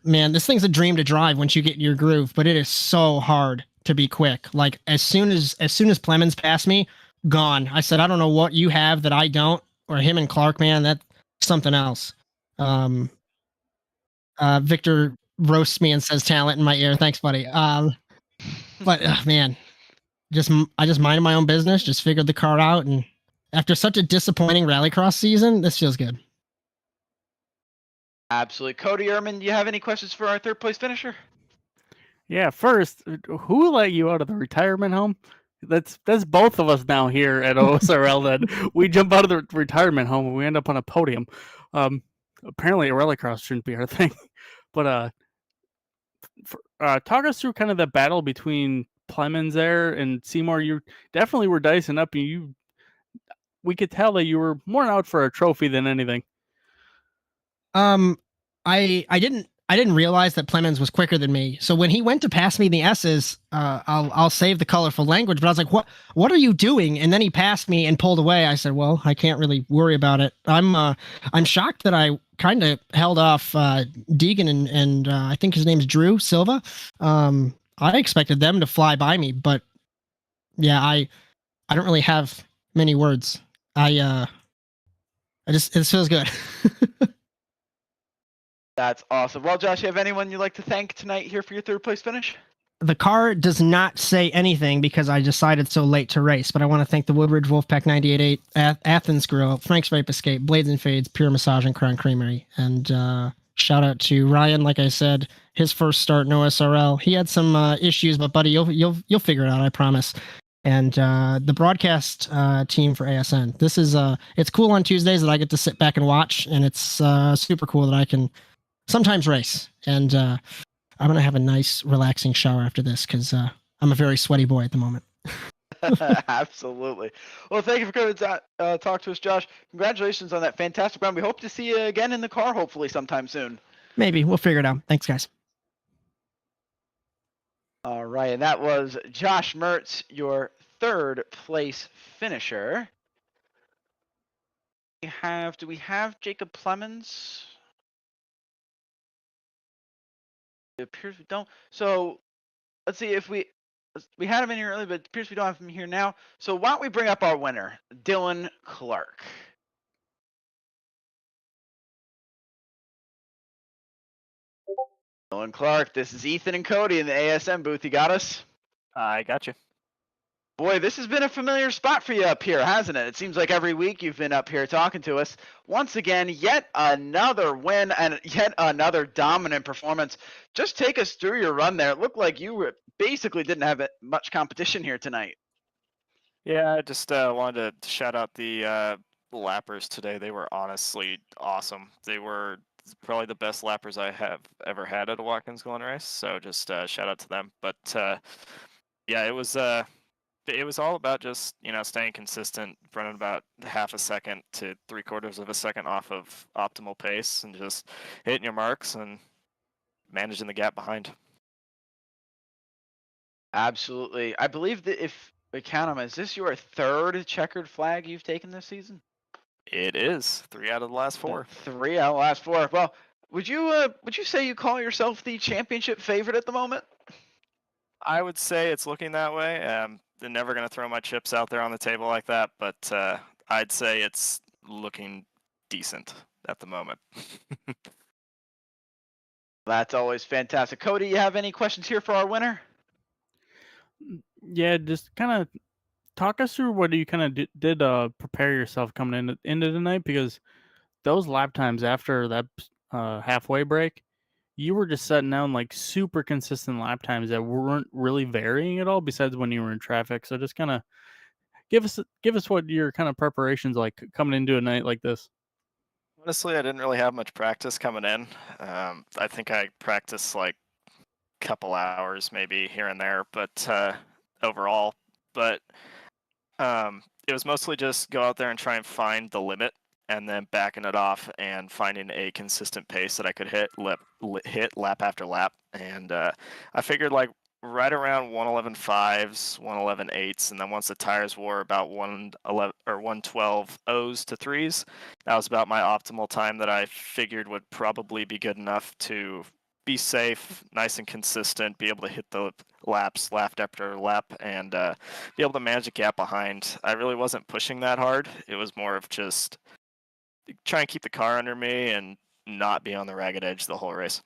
man, this thing's a dream to drive once you get in your groove, but it is so hard to be quick. Like as soon as Plemons passed me, gone. I said, I don't know what you have that I don't, or him and Clark, man, that's something else. Victor roasts me and says talent in my ear. Thanks, buddy. But man, I just minded my own business, just figured the car out, and after such a disappointing rallycross season, this feels good. Absolutely. Cody, Erdmann, do you have any questions for our third place finisher? Yeah, first, who let you out of the retirement home? That's both of us now here at OSRL. That we jump out of the retirement home and we end up on a podium. Apparently, a rallycross shouldn't be our thing. But talk us through kind of the battle between Plemons there and Seymour. You definitely were dicing up. We could tell that you were more out for a trophy than anything. I didn't realize that Plemons was quicker than me. So when he went to pass me the S's, I'll save the colorful language, but I was like, what are you doing? And then he passed me and pulled away. I said, well, I can't really worry about it. I'm shocked that I kind of held off Deegan and I think his name's Drew Silva. I expected them to fly by me, but yeah, I don't really have many words. It feels good. That's awesome. Well, Josh, you have anyone you'd like to thank tonight here for your third place finish? The car does not say anything because I decided so late to race, but I want to thank the Woodridge Wolfpack 98.8, Athens Grill, Frank's Vape Escape, Blades and Fades, Pure Massage, and Crown Creamery. And shout out to Ryan, like I said, his first start in OSRL. He had some issues, but buddy, you'll figure it out, I promise. And the broadcast team for ASN. This is it's cool on Tuesdays that I get to sit back and watch, and it's super cool that I can sometimes race. And I'm going to have a nice, relaxing shower after this because I'm a very sweaty boy at the moment. Absolutely. Well, thank you for coming to talk to us, Josh. Congratulations on that fantastic run. We hope to see you again in the car, hopefully sometime soon. Maybe. We'll figure it out. Thanks, guys. All right, and that was Josh Mertz, your third place finisher. Do we have Jacob Plemons? It appears we don't. So let's see if we had him in here earlier, but it appears we don't have him here now. So why don't we bring up our winner, Dylan Clark. Dylan Clark, this is Ethan and Cody in the ASM booth. You got us? I got you. Boy, this has been a familiar spot for you up here, hasn't it? It seems like every week you've been up here talking to us. Once again, yet another win and yet another dominant performance. Just take us through your run there. It looked like you basically didn't have much competition here tonight. Yeah, I just wanted to shout out the lappers today. They were honestly awesome. They were probably the best lappers I have ever had at a Watkins Glen race. So just shout out to them. But yeah, it was all about just, staying consistent, running about half a second to 3/4 of a second off of optimal pace and just hitting your marks and managing the gap behind. Absolutely. I believe that if we count them, is this your third checkered flag you've taken this season? It is 3 out of the last 4. 3 out of the last 4. Well, would you say you call yourself the championship favorite at the moment? I would say it's looking that way. They're never going to throw my chips out there on the table like that, but I'd say it's looking decent at the moment. That's always fantastic. Cody, you have any questions here for our winner? Yeah, just kind of talk us through what you kind of did prepare yourself coming into the night, because those lap times after that halfway break, you were just setting down like super consistent lap times that weren't really varying at all, besides when you were in traffic. So just kind of give us what your kind of preparations like coming into a night like this. Honestly, I didn't really have much practice coming in. I think I practiced like a couple hours maybe here and there, but overall, but it was mostly just go out there and try and find the limit, and then backing it off and finding a consistent pace that I could hit lap after lap. And I figured like right around 111.5s, 111.8s, and then once the tires wore about 111 or 112 O's to 3s, that was about my optimal time that I figured would probably be good enough to be safe, nice and consistent, be able to hit the laps lap after lap, and be able to manage a gap behind. I really wasn't pushing that hard. It was more of just try and keep the car under me and not be on the ragged edge the whole race.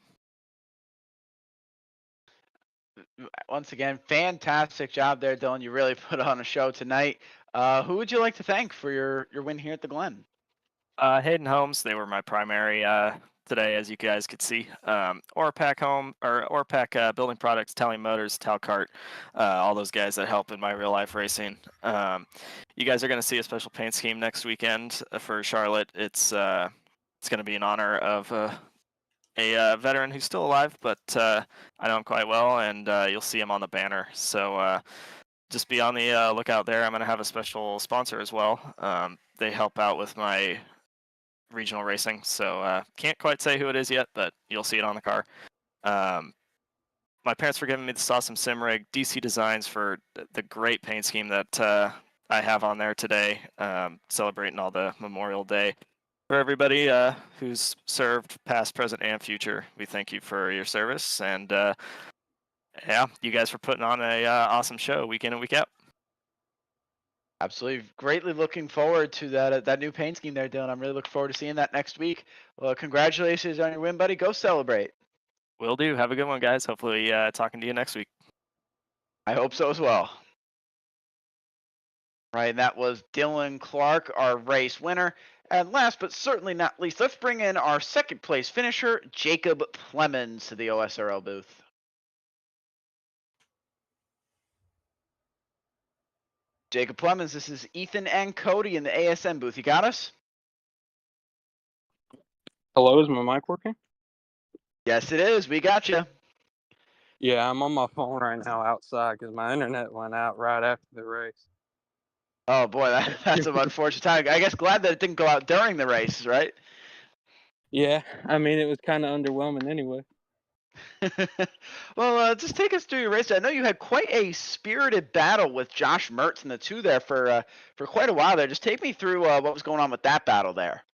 Once again, fantastic job there, Dylan. You really put on a show tonight. Who would you like to thank for your win here at the Glen? Hayden Homes, they were my primary today, as you guys could see. Orpac Building Products, Italian Motors, Talcart, all those guys that help in my real life racing. You guys are going to see a special paint scheme next weekend for Charlotte. It's going to be in honor of a veteran who's still alive, but I know him quite well, and you'll see him on the banner. So just be on the lookout there. I'm going to have a special sponsor as well. They help out with my regional racing, so can't quite say who it is yet, but you'll see it on the car. My parents for giving me this awesome sim rig, DC Designs for the great paint scheme that I have on there today, celebrating all the Memorial Day. For everybody who's served past, present, and future, we thank you for your service, and yeah, you guys for putting on a awesome show week in and week out. Absolutely. Greatly looking forward to that new paint scheme there, Dylan. I'm really looking forward to seeing that next week. Well, congratulations on your win, buddy. Go celebrate. Will do. Have a good one, guys. Hopefully talking to you next week. I hope so as well. Right, and that was Dylan Clark, our race winner. And last but certainly not least, let's bring in our second place finisher, Jacob Plemons, to the OSRL booth. Jacob Plemons, this is Ethan and Cody in the ASM booth. You got us? Hello, is my mic working? Yes, it is. We got you. Yeah, I'm on my phone right now outside because my internet went out right after the race. Oh boy, that's an unfortunate time. I guess glad that it didn't go out during the race, right? Yeah, I mean, it was kind of underwhelming anyway. Well, just take us through your race. I know you had quite a spirited battle with Josh Mertz and the two there for quite a while there. Just take me through what was going on with that battle there.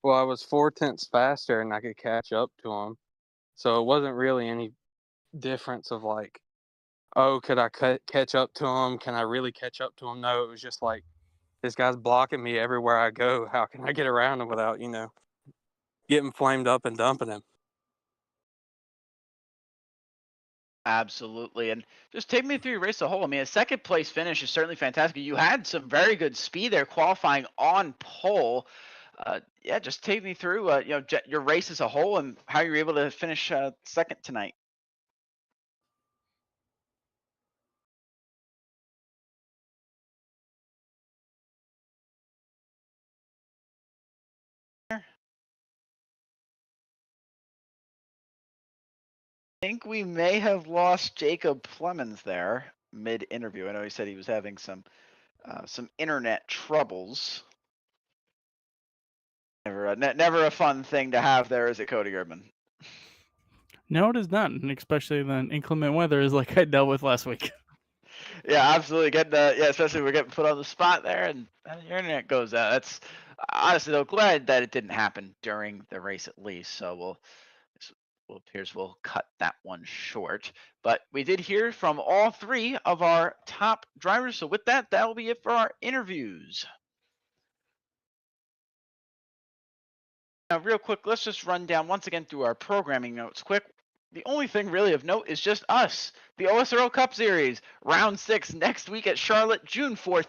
Well, I was 4/10 faster and I could catch up to him. So it wasn't really any difference of like, oh, could I catch up to him? Can I really catch up to him? No, it was just like, this guy's blocking me everywhere I go. How can I get around him without, getting flamed up and dumping him? Absolutely. And just take me through your race as a whole. I mean, a second place finish is certainly fantastic. You had some very good speed there qualifying on pole. Yeah, just take me through your race as a whole and how you were able to finish second tonight. I think we may have lost Jacob Plemons there mid-interview. I know he said he was having some internet troubles. Never a fun thing to have there, is it, Cody Erdmann? No, it is not, and especially the inclement weather is like I dealt with last week. Yeah, absolutely. Especially we're getting put on the spot there, and your internet goes out. That's honestly though glad that it didn't happen during the race at least. So we'll Well, it appears we'll cut that one short. But we did hear from all three of our top drivers. So with that, that'll be it for our interviews. Now, real quick, let's just run down once again through our programming notes quick. The only thing really of note is just us. The OSRL Cup Series, Round 6, next week at Charlotte, June 4th,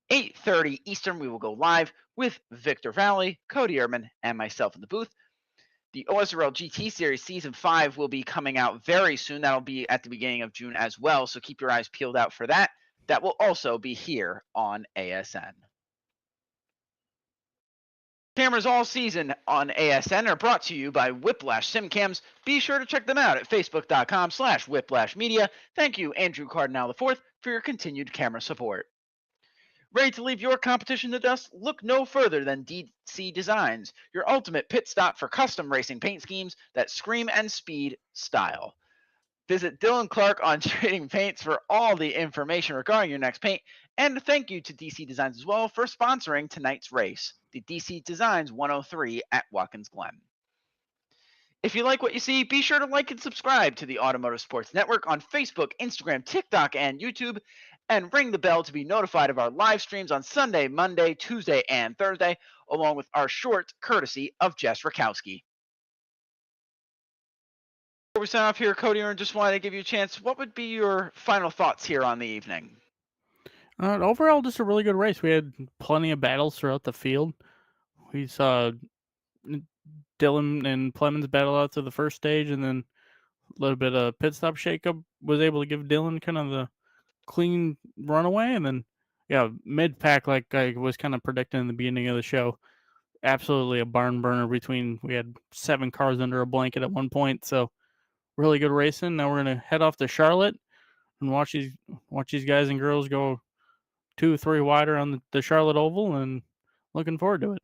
8:30 Eastern. We will go live with Victor Vallee, Cody Erdmann, and myself in the booth. The OSRL GT Series Season 5 will be coming out very soon. That'll be at the beginning of June as well, so keep your eyes peeled out for that. That will also be here on ASN. Cameras all season on ASN are brought to you by Whiplash SimCams. Be sure to check them out at facebook.com/whiplashmedia. Thank you, Andrew Cardinal IV, for your continued camera support. Ready to leave your competition to dust? Look no further than DC Designs, your ultimate pit stop for custom racing paint schemes that scream and speed style. Visit Dylan Clark on Trading Paints for all the information regarding your next paint. And thank you to DC Designs as well for sponsoring tonight's race, the DC Designs 103 at Watkins Glen. If you like what you see, be sure to like and subscribe to the Automotive Sports Network on Facebook, Instagram, TikTok, and YouTube, and ring the bell to be notified of our live streams on Sunday, Monday, Tuesday, and Thursday, along with our short courtesy of Jess Rakowski. Before we sign off here, Cody, I just wanted to give you a chance. What would be your final thoughts here on the evening? Overall, just a really good race. We had plenty of battles throughout the field. We saw Dylan and Plemons battle out to the first stage, and then a little bit of pit stop shakeup was able to give Dylan kind of the clean runaway, and then mid pack, like I was kind of predicting in the beginning of the show, absolutely a barn burner. We had 7 cars under a blanket at one point, so really good racing. Now we're gonna head off to Charlotte and watch these guys and girls go 2-3 wider on the Charlotte Oval, and looking forward to it.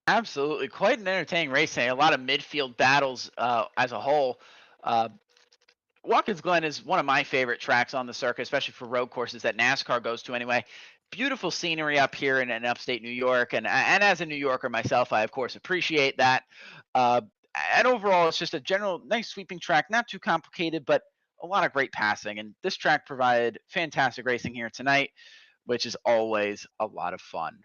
Absolutely, quite an entertaining race today. A lot of midfield battles as a whole. Watkins Glen is one of my favorite tracks on the circuit, especially for road courses that NASCAR goes to anyway. Beautiful scenery up here in upstate New York, and as a New Yorker myself, I of course appreciate that. And overall, it's just a general nice sweeping track, not too complicated, but a lot of great passing. And this track provided fantastic racing here tonight, which is always a lot of fun.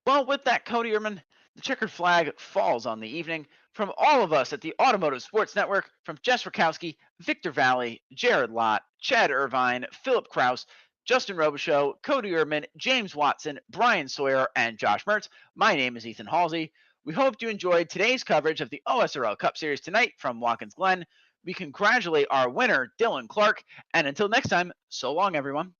Well, with that, Cody Erdmann, the checkered flag falls on the evening. From all of us at the Automotive Sports Network, from Jess Rakowski, Victor Vallee, Jared Lott, Chad Irvine, Philip Kraus, Justin Robichaux, Cody Erdmann, James Watson, Brian Sawyer, and Josh Mertz, my name is Ethan Halsey. We hope you enjoyed today's coverage of the OSRL Cup Series tonight from Watkins Glen. We congratulate our winner, Dylan Clark, and until next time, so long, everyone.